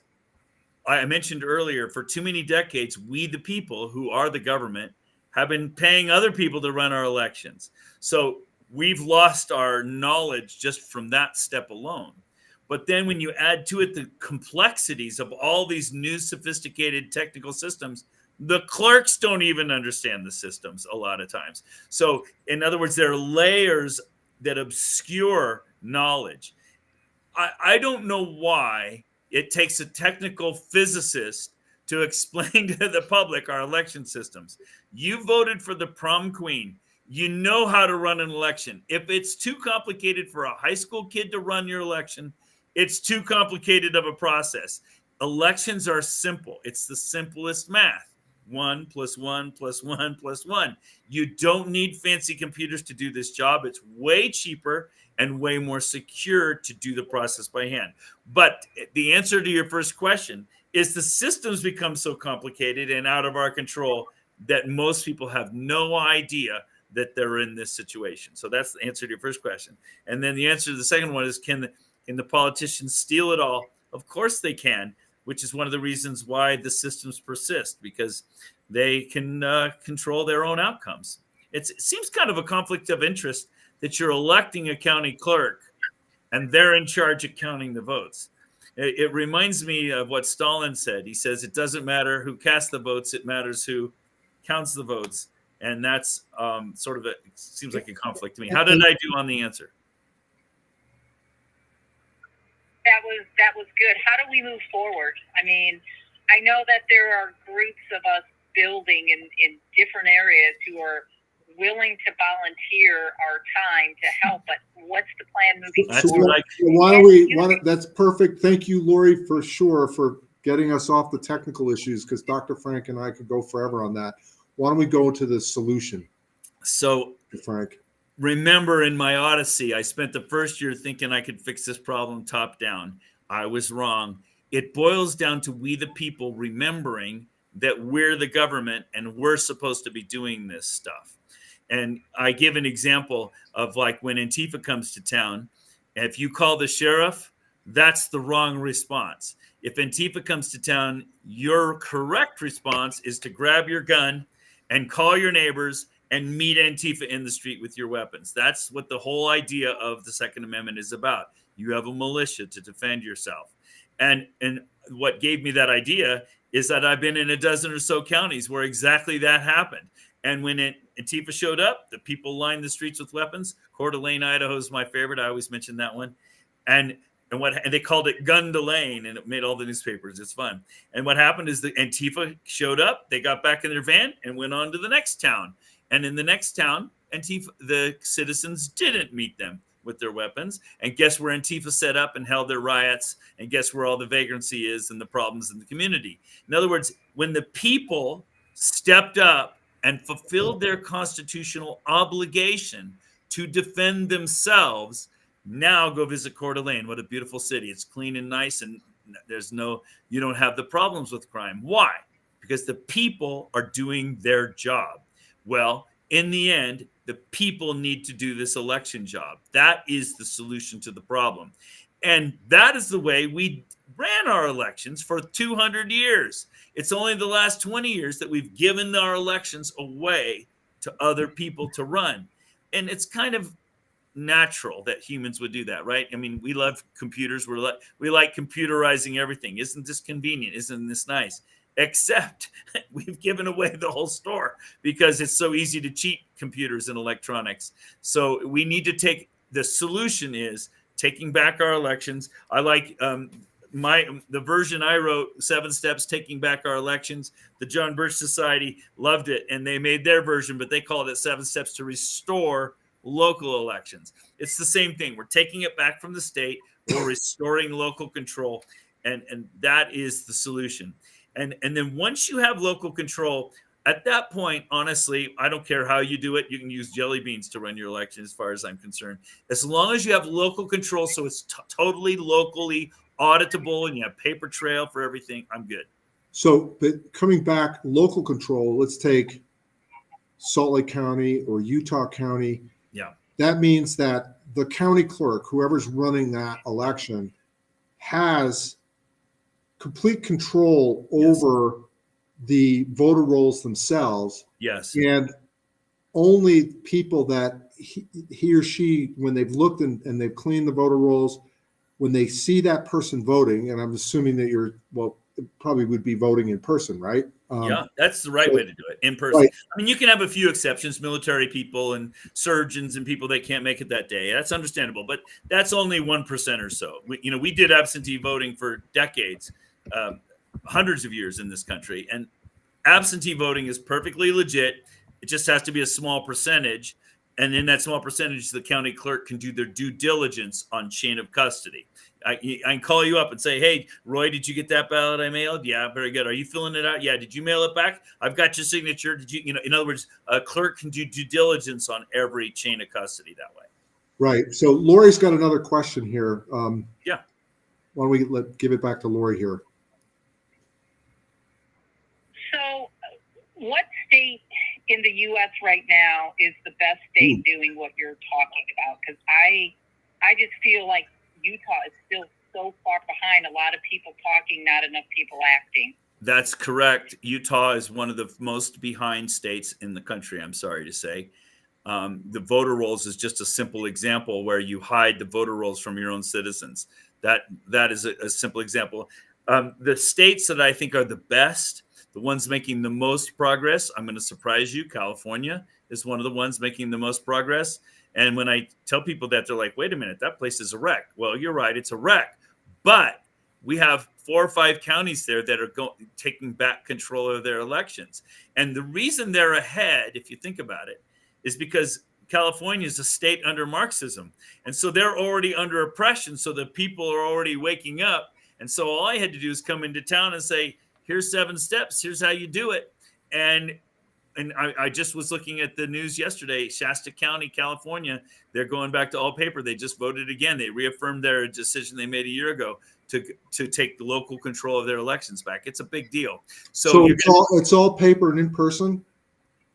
I mentioned earlier, for too many decades, we, the people who are the government, have been paying other people to run our elections. So we've lost our knowledge just from that step alone. But then when you add to it the complexities of all these new sophisticated technical systems, the clerks don't even understand the systems a lot of times. So in other words, there are layers that obscure knowledge. I don't know why it takes a technical physicist to explain to the public our election systems. You voted for the prom queen. You know how to run an election. If it's too complicated for a high school kid to run your election, it's too complicated of a process. Elections are simple. It's the simplest math. 1 + 1 + 1 + 1. You don't need fancy computers to do this job. It's way cheaper and way more secure to do the process by hand. But the answer to your first question is the systems become so complicated and out of our control that most people have no idea that they're in this situation. So that's the answer to your first question. And then the answer to the second one is, can the politicians steal it all? Of course they can, which is one of the reasons why the systems persist, because they can control their own outcomes. It seems kind of a conflict of interest that you're electing a county clerk and they're in charge of counting the votes. It reminds me of what Stalin said. He says, it doesn't matter who casts the votes, it matters who counts the votes. And that's it seems like a conflict to me. How did I do on the answer? That was good. How do we move forward? I mean, I know that there are groups of us building in different areas who are willing to volunteer our time to help, but what's the plan moving forward? That's perfect. Thank you, Lori, for getting us off the technical issues, because Dr. Frank and I could go forever on that. Why don't we go to the solution, So Frank? remember, in my odyssey, I spent the first year thinking I could fix this problem top down. I was wrong. It boils down to we the people remembering that we're the government and we're supposed to be doing this stuff. And I give an example of like when Antifa comes to town, if you call the sheriff, that's the wrong response. If Antifa comes to town, your correct response is to grab your gun and call your neighbors and meet Antifa in the street with your weapons. That's what the whole idea of the Second Amendment is about. You have a militia to defend yourself. And what gave me that idea is that I've been in a dozen or so counties where exactly that happened. And when Antifa showed up, the people lined the streets with weapons. Coeur d'Alene, Idaho is my favorite. I always mention that one. And they called it Gun to Lane, and it made all the newspapers. It's fun. And what happened is the Antifa showed up. They got back in their van and went on to the next town. And in the next town, Antifa, the citizens didn't meet them with their weapons. And guess where Antifa set up and held their riots? And guess where all the vagrancy is and the problems in the community? In other words, when the people stepped up and fulfilled their constitutional obligation to defend themselves, now go visit Coeur d'Alene. What a beautiful city. It's clean and nice, and you don't have the problems with crime. Why? Because the people are doing their job. Well, in the end, the people need to do this election job. That is the solution to the problem. And that is the way we ran our elections for 200 years. It's only the last 20 years that we've given our elections away to other people to run. And it's kind of natural that humans would do that, right? I mean, we love computers. We like computerizing everything. Isn't this convenient? Isn't this nice? Except we've given away the whole store because it's so easy to cheat computers and electronics. So we need to the solution is taking back our elections. I like the version I wrote, 7 Steps, Taking Back Our Elections. The John Birch Society loved it, and they made their version, but they called it 7 Steps to Restore Local Elections. It's the same thing. We're taking it back from the state. We're restoring local control, and that is the solution. And then once you have local control, at that point, honestly, I don't care how you do it. You can use jelly beans to run your election as far as I'm concerned. As long as you have local control, so it's totally locally auditable and you have paper trail for everything, I'm good. So, but coming back, local control, let's take Salt Lake County or Utah County. Yeah. That means that the county clerk, whoever's running that election, has complete control over the voter rolls themselves. Yes. And only people that he or she, when they've looked and they've cleaned the voter rolls, when they see that person voting, and I'm assuming that it probably would be voting in person, right? Yeah, that's the right way to do it, in person. Right. I mean, you can have a few exceptions, military people and surgeons and people that can't make it that day. That's understandable, but that's only 1% or so. We did absentee voting for decades, hundreds of years in this country, and absentee voting is perfectly legit. It just has to be a small percentage, and in that small percentage, the county clerk can do their due diligence on chain of custody. I can call you up and say, hey, Roy, did you get that ballot I mailed? Yeah, very good. Are you filling it out? Yeah. Did you mail it back? I've got your signature. Did you, in other words, a clerk can do due diligence on every chain of custody that way. Right. So Lori's got another question here. Yeah. Why don't we give it back to Lori here? So what state in the U.S. right now is the best state doing what you're talking about? Because I just feel like Utah is still so far behind. A lot of people talking, not enough people acting. That's correct. Utah is one of the most behind states in the country, I'm sorry to say. The voter rolls is just a simple example where you hide the voter rolls from your own citizens. That is a simple example. The states that I think are the best, the ones making the most progress, I'm going to surprise you. California is one of the ones making the most progress. And when I tell people that, they're like, wait a minute, that place is a wreck. Well, you're right, it's a wreck. But we have 4 or 5 counties there that are taking back control of their elections. And the reason they're ahead, if you think about it, is because California is a state under Marxism. And so they're already under oppression. So the people are already waking up And so all I had to do is come into town and say, here's 7 steps. Here's how you do it. And I just was looking at the news yesterday, Shasta County, California, they're going back to all paper. They just voted again. They reaffirmed their decision they made a year ago to take the local control of their elections back. It's a big deal. So it's all paper and in person?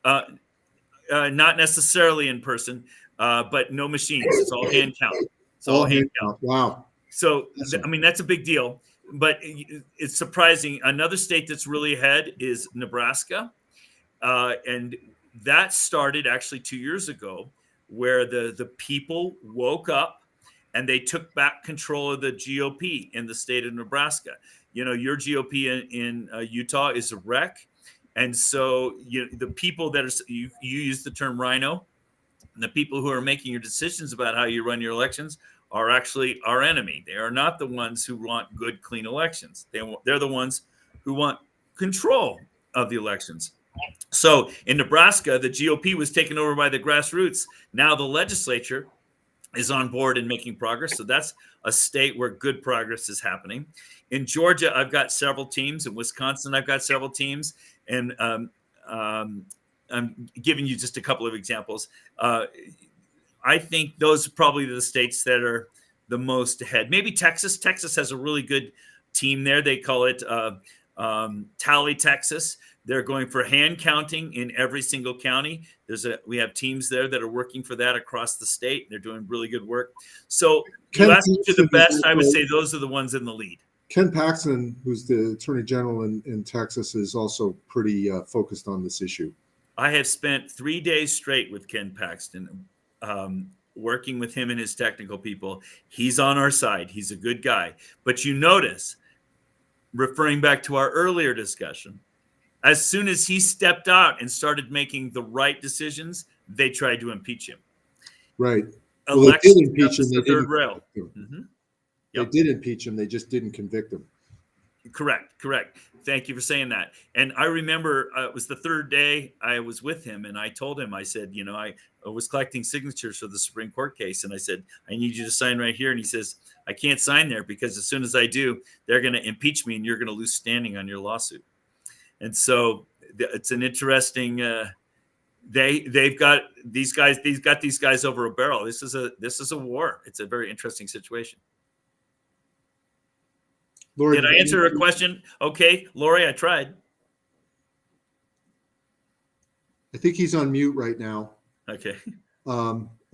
Not necessarily in person, but no machines. It's all hand count. It's all hand count. Wow. So, I mean, that's a big deal. But it's surprising. Another state that's really ahead is Nebraska. And that started actually 2 years ago, where the people woke up and they took back control of the GOP in the state of Nebraska. You know, your GOP in Utah is a wreck. And so the people that are, you use the term rhino, and the people who are making your decisions about how you run your elections are actually our enemy. They are not the ones who want good, clean elections. They're the ones who want control of the elections. So in Nebraska, the GOP was taken over by the grassroots. Now the legislature is on board and making progress. So that's a state where good progress is happening. In Georgia, I've got several teams. In Wisconsin, I've got several teams. And I'm giving you just a couple of examples. I think those are probably the states that are the most ahead. Maybe Texas. Texas has a really good team there. They call it Tally Texas. They're going for hand counting in every single county. We have teams there that are working for that across the state. They're doing really good work. So you ask me to the best, I would say those are the ones in the lead. Ken Paxton, who's the Attorney General in Texas, is also pretty focused on this issue. I have spent 3 days straight with Ken Paxton, working with him and his technical people. He's on our side. He's a good guy. But you notice, referring back to our earlier discussion, as soon as he stepped out and started making the right decisions, they tried to impeach him. Right. Well, they did impeach him. The third rail. Mm-hmm. Yep. They did impeach him. They just didn't convict him. Correct. Thank you for saying that. And I remember it was the third day I was with him, and I told him, I said, I was collecting signatures for the Supreme Court case, and I said, I need you to sign right here. And he says, I can't sign there because as soon as I do, they're going to impeach me, and you're going to lose standing on your lawsuit. And so it's an interesting. They've got these guys over a barrel. This is a war. It's a very interesting situation. Lori, did I answer a question? Okay, Lori, I tried. I think he's on mute right now. Okay.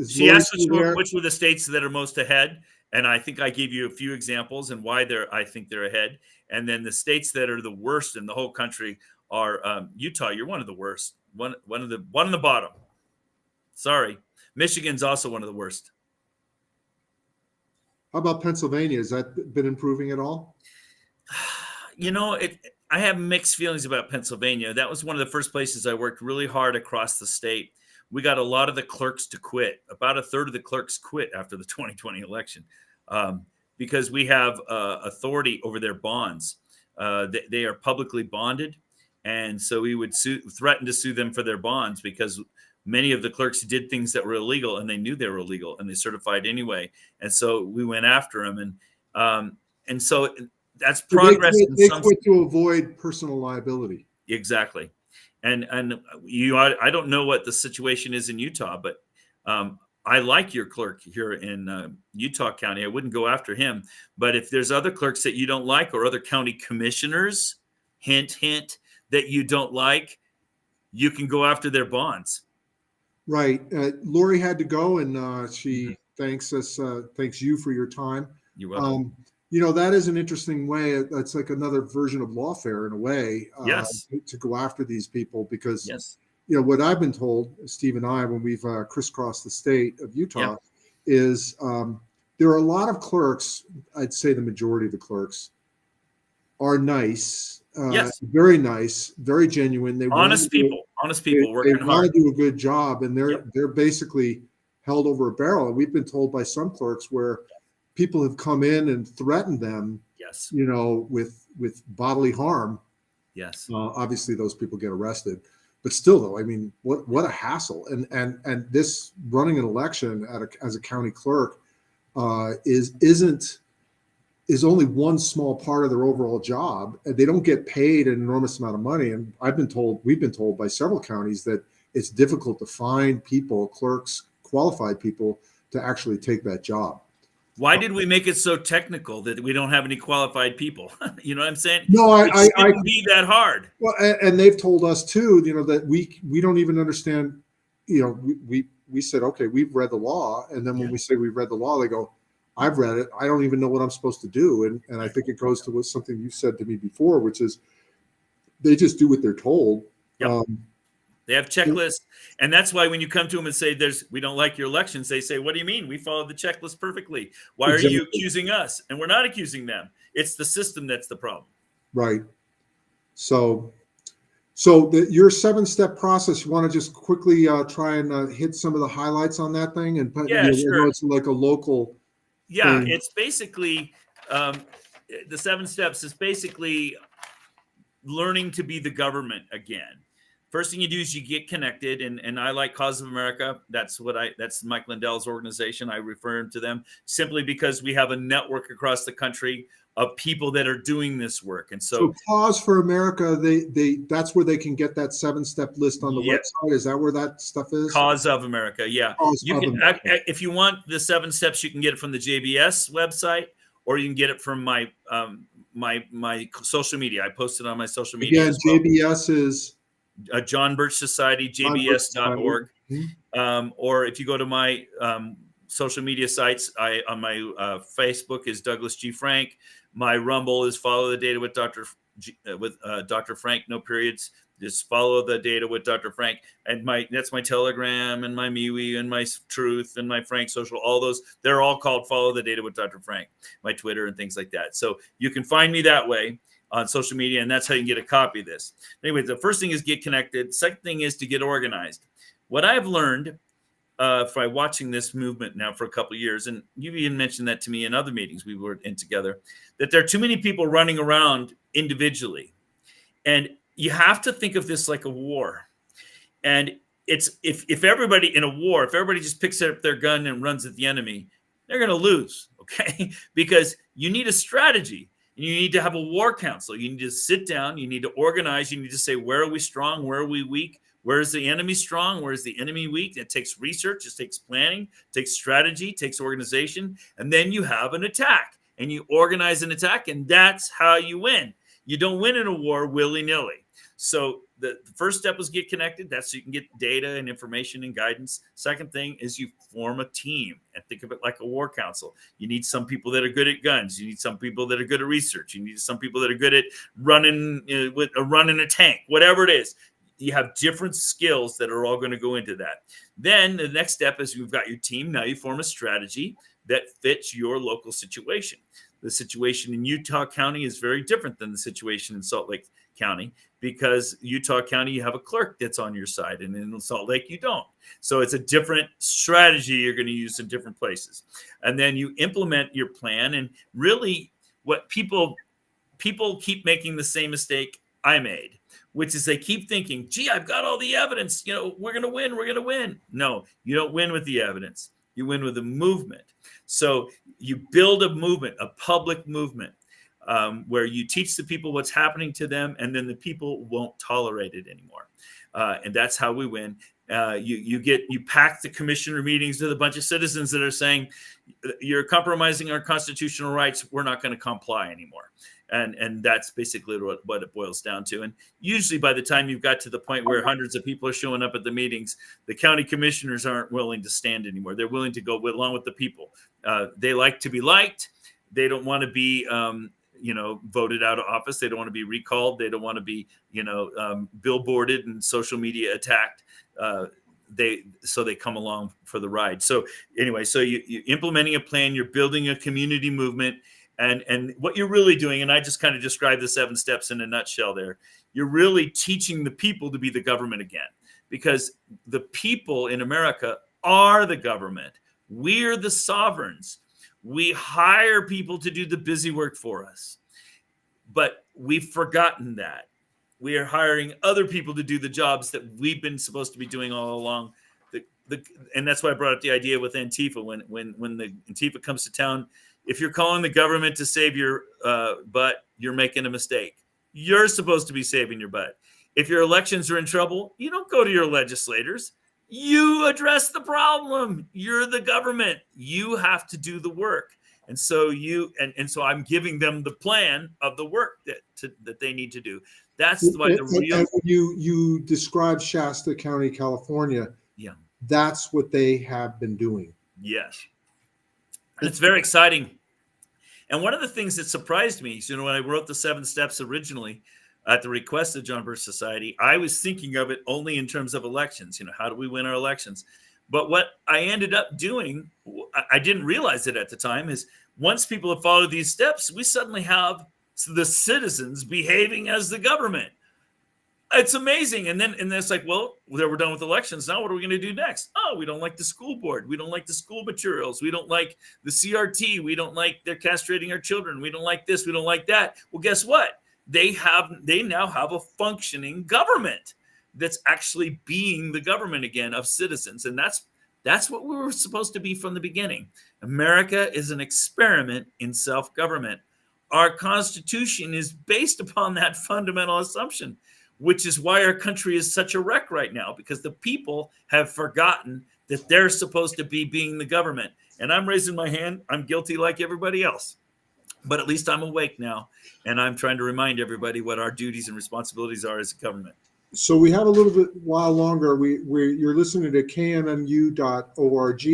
She asked which were the states that are most ahead, and I think I gave you a few examples and why I think they're ahead. And then the states that are the worst in the whole country are Utah. You're one of the worst. One on the bottom. Sorry, Michigan's also one of the worst. How about Pennsylvania? Has that been improving at all? I have mixed feelings about Pennsylvania. That was one of the first places I worked really hard across the state. We got a lot of the clerks to quit. About a third of the clerks quit after the 2020 election because we have authority over their bonds. They are publicly bonded. And so we would threaten to sue them for their bonds because many of the clerks did things that were illegal and they knew they were illegal and they certified anyway. And so we went after them. And so that's progress. They quit to avoid personal liability. Exactly. And I don't know what the situation is in Utah, but I like your clerk here in Utah County. I wouldn't go after him. But if there's other clerks that you don't like or other county commissioners, hint, that you don't like, you can go after their bonds. Right. Lori had to go, and she thanks you for your time. You're welcome. That is an interesting way. That's like another version of lawfare in a way. Yes. To go after these people because, yes. What I've been told, Steve and I, when we've crisscrossed the state of Utah, is there are a lot of clerks. I'd say the majority of the clerks are nice. Yes. Very nice, very genuine. They honest people working hard. They want to do a good job, and they're basically held over a barrel. And we've been told by some clerks where people have come in and threatened them. Yes. With bodily harm. Yes. Obviously, those people get arrested, but still, though, I mean, what a hassle! And this running an election as a county clerk isn't is only one small part of their overall job, and they don't get paid an enormous amount of money. And we've been told by several counties that it's difficult to find people, clerks, qualified people to actually take that job. Why did we make it so technical that we don't have any qualified people? You know what I'm saying? No, It shouldn't be that hard. Well, and they've told us too, that we don't even understand. We said, okay, we've read the law, and then when we say we've read the law, they go, I've read it. I don't even know what I'm supposed to do. And I think it goes to what something you said to me before, which is they just do what they're told. Yep. They have checklists. And that's why when you come to them and say, we don't like your elections, they say, what do you mean? We followed the checklist perfectly. Why are you accusing us? And we're not accusing them. It's the system that's the problem. Right. So your 7-step process, you want to just quickly try and hit some of the highlights on that thing? And sure. It's like a local thing. It's basically the 7 steps is basically learning to be the government again. First thing you do is you get connected, and I like Cause of America. That's Mike Lindell's organization. I refer to them simply because we have a network across the country of people that are doing this work. And so Cause for America, that's where they can get that 7-step list on the website. Is that where that stuff is? Cause of America, yeah. If you want the 7 steps, you can get it from the JBS website, or you can get it from my my social media. I posted on my social media. Again, JBS is John Birch Society, jbs.org. Or if you go to my social media sites, on my Facebook is Douglas G. Frank. My Rumble is Follow the Data with Dr. Frank, no periods. Just follow the data with Dr. Frank. And that's my Telegram and my MeWe and my Truth and my Frank Social. All those, they're all called Follow the Data with Dr. Frank. My Twitter and things like that. So you can find me that way on social media, and that's how you can get a copy of this. Anyway, the first thing is get connected. Second thing is to get organized. What I've learned by watching this movement now for a couple of years, and you even mentioned that to me in other meetings we were in together, that there are too many people running around individually. And you have to think of this like a war. And it's if everybody in a war, if everybody just picks up their gun and runs at the enemy, they're going to lose, okay? Because you need a strategy. You need to have a war council. You need to sit down. You need to organize. You need to say, where are we strong? Where are we weak? Where is the enemy strong? Where is the enemy weak? It takes research. It takes planning. It takes strategy. It takes organization. And then you have an attack. And you organize an attack. And that's how you win. You don't win in a war willy-nilly. So the first step is get connected. That's so you can get data and information and guidance. Second thing is you form a team and think of it like a war council. You need some people that are good at guns. You need some people that are good at research. You need some people that are good at running a tank, whatever it is. You have different skills that are all going to go into that. Then the next step is you've got your team. Now you form a strategy that fits your local situation. The situation in Utah County is very different than the situation in Salt Lake County, because Utah County, you have a clerk that's on your side, and in Salt Lake, you don't. So it's a different strategy you're going to use in different places. And then you implement your plan. And really what people keep making the same mistake I made, which is they keep thinking, gee, I've got all the evidence. We're going to win. We're going to win. No, you don't win with the evidence. You win with a movement. So you build a movement, a public movement, where you teach the people what's happening to them, and then the people won't tolerate it anymore. And that's how we win. You pack the commissioner meetings with a bunch of citizens that are saying, you're compromising our constitutional rights. We're not going to comply anymore. And that's basically what it boils down to. And usually by the time you've got to the point where hundreds of people are showing up at the meetings, the county commissioners aren't willing to stand anymore. They're willing to go along with the people. They like to be liked. They don't want to be, voted out of office. They don't want to be recalled. They don't want to be, billboarded and social media attacked. They come along for the ride. So anyway, so you're implementing a plan. You're building a community movement. And what you're really doing, and I just kind of described the 7 steps in a nutshell there, you're really teaching the people to be the government again, because the people in America are the government. We're the sovereigns. We hire people to do the busy work for us, but we've forgotten that. We are hiring other people to do the jobs that we've been supposed to be doing all along. And that's why I brought up the idea with Antifa. When the Antifa comes to town, if you're calling the government to save your butt, you're making a mistake. You're supposed to be saving your butt. If your elections are in trouble, you don't go to your legislators. You address the problem. You're the government. You have to do the work. And so so I'm giving them the plan of the work that they need to do. That's why the real. And when you describe Shasta County, California, Yeah, that's what they have been doing. yes, and it's very exciting. And one of the things that surprised me, when I wrote the 7 steps originally at the request of John Birch Society, I was thinking of it only in terms of elections. How do we win our elections? But what I ended up doing, I didn't realize it at the time, is once people have followed these steps, we suddenly have the citizens behaving as the government. It's amazing. And then it's like, well, we're done with elections. Now what are we going to do next? Oh, we don't like the school board. We don't like the school materials. We don't like the CRT. We don't like they're castrating our children. We don't like this. We don't like that. Well, guess what? They now have a functioning government that's actually being the government again of citizens. And that's what we were supposed to be from the beginning. America is an experiment in self-government. Our Constitution is based upon that fundamental assumption, which is why our country is such a wreck right now, because the people have forgotten that they're supposed to be being the government. And I'm raising my hand. I'm guilty like everybody else. But at least I'm awake now, and I'm trying to remind everybody what our duties and responsibilities are as a government. So we have a little bit while longer. You're listening to KMMU.org.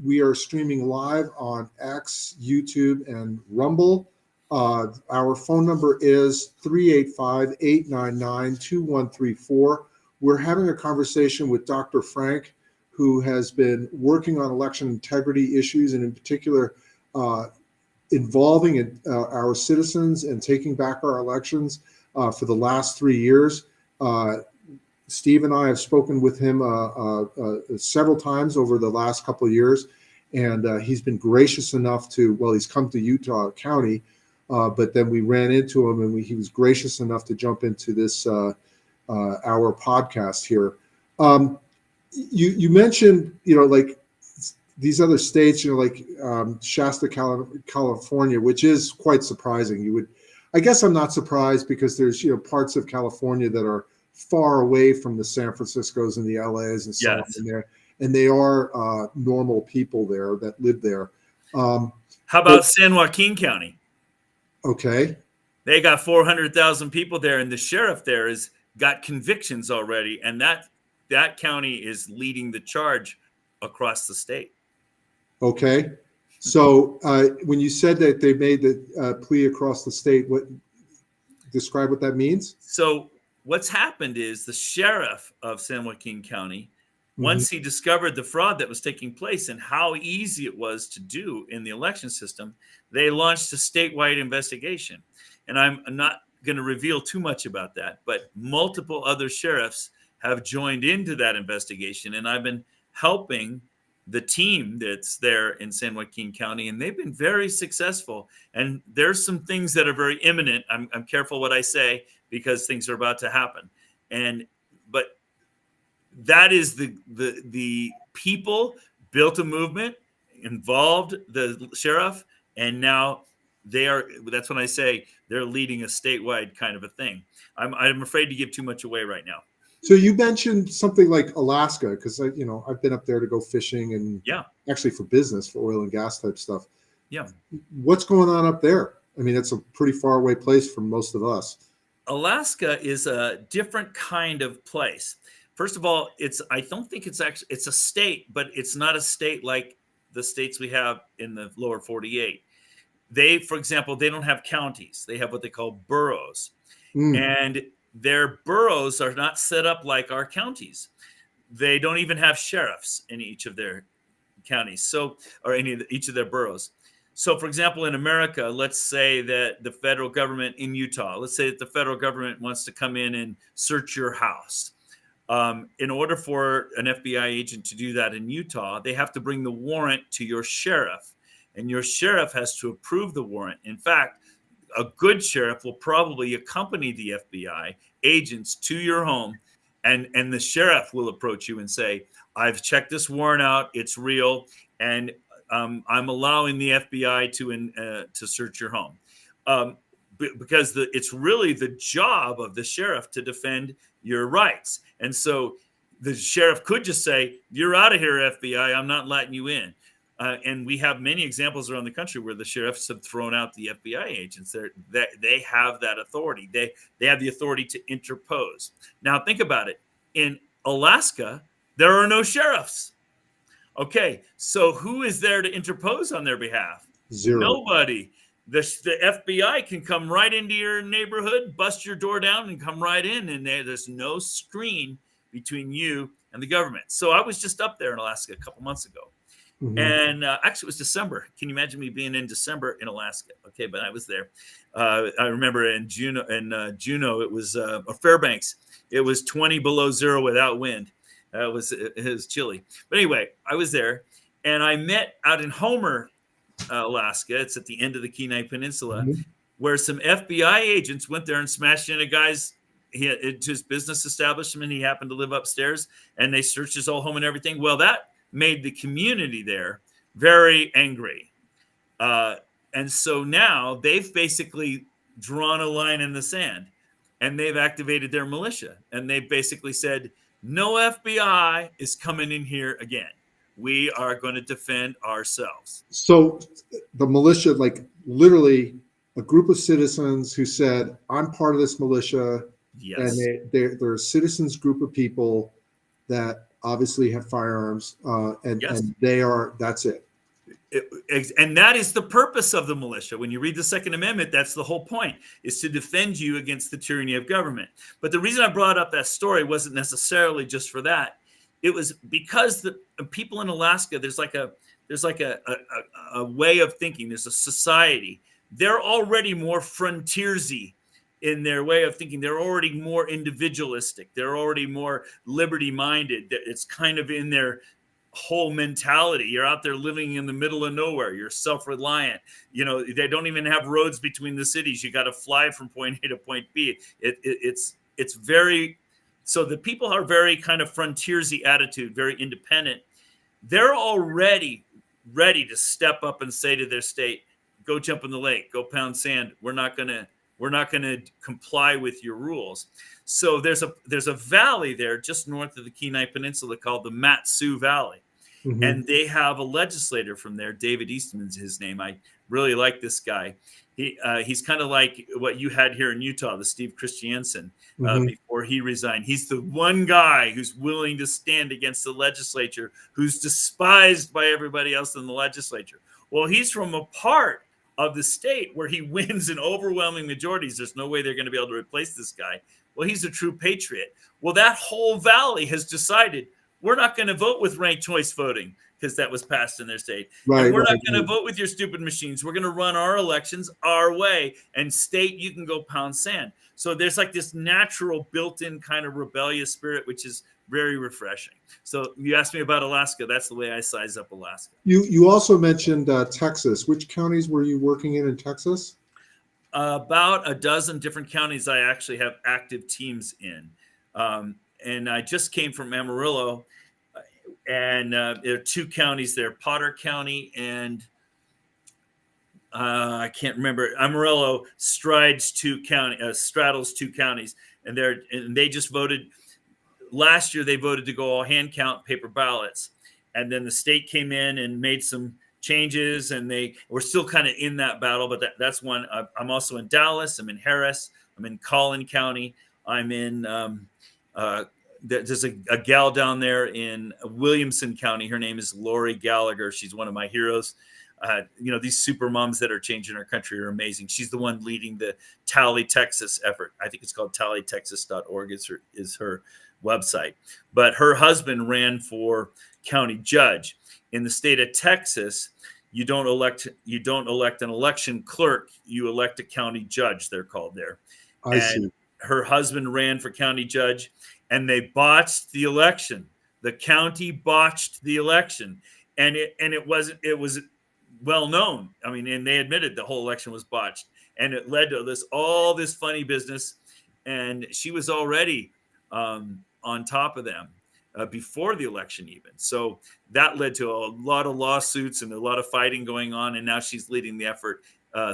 We are streaming live on X, YouTube, and Rumble. Our phone number is 385-899-2134. We're having a conversation with Dr. Frank, who has been working on election integrity issues, and in particular, involving our citizens and taking back our elections for the last 3 years. Steve and I have spoken with him several times over the last couple of years, and he's been gracious enough he's come to Utah County, but then we ran into him, and he was gracious enough to jump into this our podcast here. You mentioned, like these other states, like Shasta, California, which is quite surprising. I guess I'm not surprised, because there's parts of California that are far away from the San Franciscos and the LAs and so on in there, and they are normal people there that live there. How about San Joaquin County? Okay, they got 400,000 people there, and the sheriff there has got convictions already, and that county is leading the charge across the state. Okay. So when you said that they made the plea across the state, describe what that means? So what's happened is the sheriff of San Joaquin County, once he discovered the fraud that was taking place and how easy it was to do in the election system, they launched a statewide investigation. And I'm not going to reveal too much about that, but multiple other sheriffs have joined into that investigation. And I've been helping the team that's there in San Joaquin County, and they've been very successful. And there's some things that are very imminent. I'm careful what I say, because things are about to happen. But that is the people built a movement, involved the sheriff, and now that's when I say they're leading a statewide kind of a thing. I'm afraid to give too much away right now. So you mentioned something like Alaska, because I've been up there to go fishing and actually for business, for oil and gas type stuff. Yeah. What's going on up there? I mean, it's a pretty far away place from most of us. Alaska is a different kind of place. First of all, I don't think it's a state, but it's not a state like the states we have in the lower 48. For example, they don't have counties. They have what they call boroughs. And their boroughs are not set up like our counties. They don't even have sheriffs in each of their counties, or each of their boroughs. So, for example, in America, let's say that the federal government in Utah, let's say that the federal government wants to come in and search your house. In order for an FBI agent to do that in Utah, they have to bring the warrant to your sheriff, and your sheriff has to approve the warrant. In fact, a good sheriff will probably accompany the FBI agents to your home, and the sheriff will approach you and say, I've checked this warrant out. It's real. And I'm allowing the FBI to search your home, because it's really the job of the sheriff to defend your rights. And so the sheriff could just say, "You're out of here, FBI. I'm not letting you in." And we have many examples around the country where the sheriffs have thrown out the FBI agents. They have that authority. They have the authority to interpose. Now think about it. In Alaska, there are no sheriffs. Okay, so who is there to interpose on their behalf? Zero. Nobody. The FBI can come right into your neighborhood, bust your door down, and come right in, and there's no screen between you and the government. So I was just up there in Alaska a couple months ago, and actually it was December. Can you imagine me being in December in Alaska? Okay, but I was there. I remember in Juneau, it was Fairbanks. It was 20 below zero without wind. It was chilly. But anyway, I was there, and I met out in Homer, Alaska. It's at the end of the Kenai Peninsula, where some FBI agents went there and smashed in a guy's his business establishment. He happened to live upstairs, and they searched his whole home and everything. Well, that made the community there very angry. And so now they've basically drawn a line in the sand, and they've activated their militia. And they basically said, no FBI is coming in here again. We are going to defend ourselves. So the militia, like literally a group of citizens who said, I'm part of this militia. Yes. And they're a citizens group of people that obviously have firearms, and that's it. And that is the purpose of the militia. When you read the Second Amendment, that's the whole point, is to defend you against the tyranny of government. But the reason I brought up that story wasn't necessarily just for that. It was because the people in Alaska, there's like a way of thinking. There's a society. They're already more frontiersy in their way of thinking. They're already more individualistic. They're already more liberty-minded. It's kind of in their whole mentality. You're out there living in the middle of nowhere. You're self-reliant. They don't even have roads between the cities. You got to fly from point A to point B. It's very, so the people are very kind of frontiersy attitude, very independent. They're already ready to step up and say to their state, go jump in the lake, go pound sand. We're not going to comply with your rules. So there's a valley there just north of the Kenai Peninsula called the Mat-Su Valley. And they have a legislator from there. David Eastman's his name. I really like this guy. He's kind of like what you had here in Utah, the Steve Christiansen, before he resigned. He's the one guy who's willing to stand against the legislature, who's despised by everybody else in the legislature. Well, he's from a part of the state where he wins in overwhelming majorities. There's no way they're going to be able to replace this guy. Well, he's a true patriot. Well, that whole valley has decided we're not going to vote with ranked choice voting because that was passed in their state. Right, and we're not going to vote with your stupid machines. We're going to run our elections our way. And state, you can go pound sand. So there's like this natural built-in kind of rebellious spirit, which is very refreshing. So you asked me about Alaska. That's the way I size up Alaska. You also mentioned Texas. Which counties were you working in Texas? About a dozen different counties I actually have active teams in. And I just came from Amarillo, and there are two counties there, Potter County and I can't remember. Amarillo straddles two counties, and they just voted. Last year, they voted to go all hand count paper ballots. And then the state came in and made some changes, and we're still kind of in that battle, but that's one. I'm also in Dallas. I'm in Harris. I'm in Collin County. I'm in, there's a gal down there in Williamson County. Her name is Lori Gallagher. She's one of my heroes. These super moms that are changing our country are amazing. She's the one leading the Tally Texas effort. I think it's called tallytexas.org is her website. But her husband ran for county judge. In the state of Texas, you don't elect an election clerk, you elect a county judge, they're called there. I see. Her husband ran for county judge, and they botched the election. The county botched the election, and it was well known. I mean, and they admitted the whole election was botched, and it led to all this funny business. And she was already on top of them. before the election even. So that led to a lot of lawsuits and a lot of fighting going on. And now she's leading the effort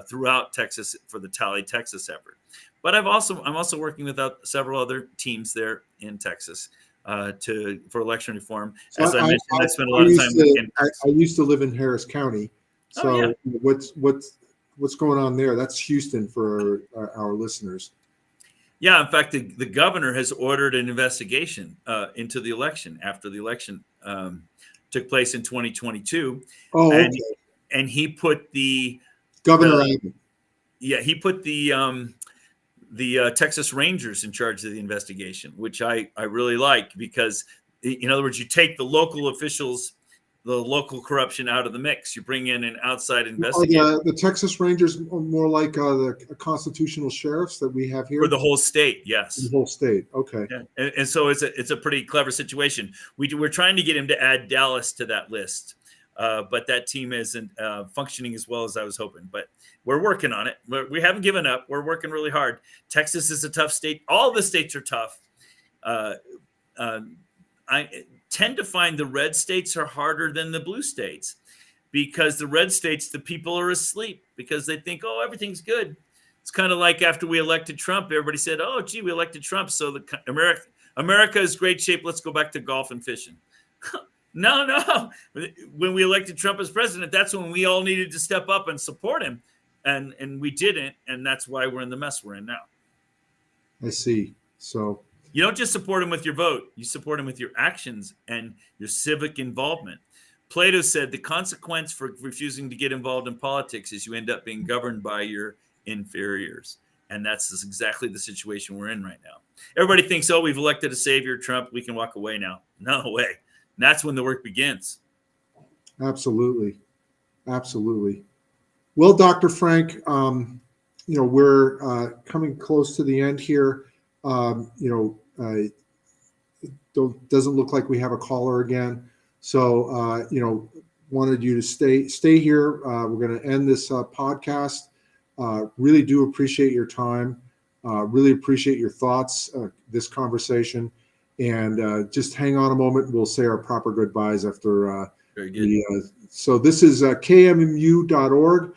throughout Texas for the Tally Texas effort. But I'm also working with several other teams there in Texas for election reform. As So I mentioned, I spent a lot of time working. I used to live in Harris County. So Oh, yeah. what's going on there? That's Houston for our listeners. Yeah, in fact, the governor has ordered an investigation into the election after the election took place in 2022. Oh, and, okay. and he put the Governor the, Abbott. Yeah, he put the Texas Rangers in charge of the investigation, which I really like, because, in other words, you take the local officials, the local corruption out of the mix. You bring in an outside investigator. Are the Texas Rangers more like the constitutional sheriffs that we have here? For the whole state, yes. The whole state, okay. Yeah. And so it's a pretty clever situation. We're trying to get him to add Dallas to that list, but that team isn't functioning as well as I was hoping. But we're working on it. We haven't given up. We're working really hard. Texas is a tough state. All the states are tough. I tend to find the red states are harder than the blue states, because the red states, the people are asleep because they think, oh, everything's good. It's kind of like after we elected Trump, everybody said, oh, gee, we elected Trump, so America is great shape. Let's go back to golf and fishing. No. When we elected Trump as president, that's when we all needed to step up and support him. And we didn't. And that's why we're in the mess we're in now. I see. So you don't just support him with your vote. You support him with your actions and your civic involvement. Plato said the consequence for refusing to get involved in politics is you end up being governed by your inferiors. And that's exactly the situation we're in right now. Everybody thinks, oh, we've elected a savior, Trump, we can walk away now. No way. And that's when the work begins. Absolutely. Well, Dr. Frank, we're coming close to the end here. It doesn't look like we have a caller again. So, wanted you to stay here. We're going to end this podcast. Really do appreciate your time. Really appreciate your thoughts, this conversation. And just hang on a moment. We'll say our proper goodbyes after. Very good. So this is KMMU.org.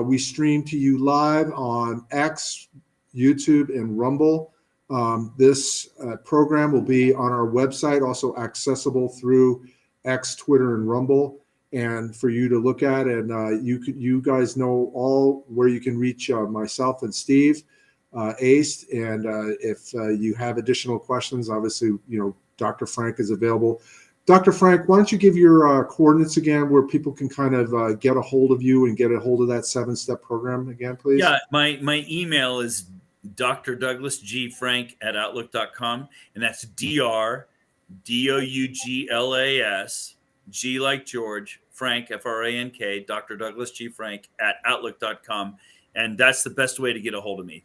We stream to you live on X, YouTube, and Rumble. This program will be on our website, also accessible through X, Twitter, and Rumble, and for you to look at. And you guys know all where you can reach myself and Steve Ace. And if you have additional questions, obviously, Dr. Frank is available. Dr. Frank, why don't you give your coordinates again, where people can kind of get a hold of you and get a hold of that 7-step program again, please? Yeah, my email is drdouglasgfrank@outlook.com, and that's DRDOUGLAS, G like George, Frank, FRANK, Dr. Douglas G. Frank @outlook.com. And that's the best way to get a hold of me.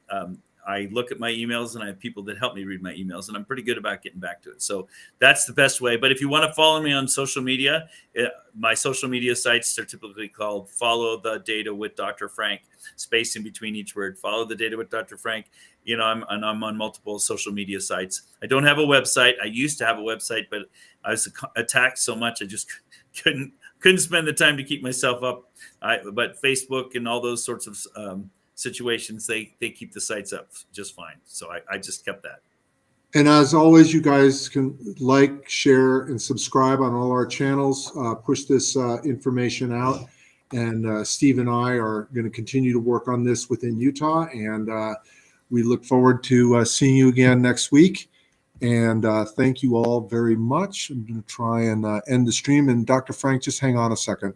I look at my emails, and I have people that help me read my emails, and I'm pretty good about getting back to it. So that's the best way. But if you want to follow me on social media, my social media sites are typically called Follow the Data with Dr. Frank, space in between each word. Follow the Data with Dr. Frank. I'm on multiple social media sites. I don't have a website. I used to have a website, but I was attacked so much I just couldn't spend the time to keep myself up. But Facebook and all those sorts of situations, they keep the sites up just fine. So I just kept that. And as always, you guys can like, share, and subscribe on all our channels. Push this information out. And Steve and I are going to continue to work on this within Utah. And we look forward to seeing you again next week. And thank you all very much. I'm going to try and end the stream. And Dr. Frank, just hang on a second.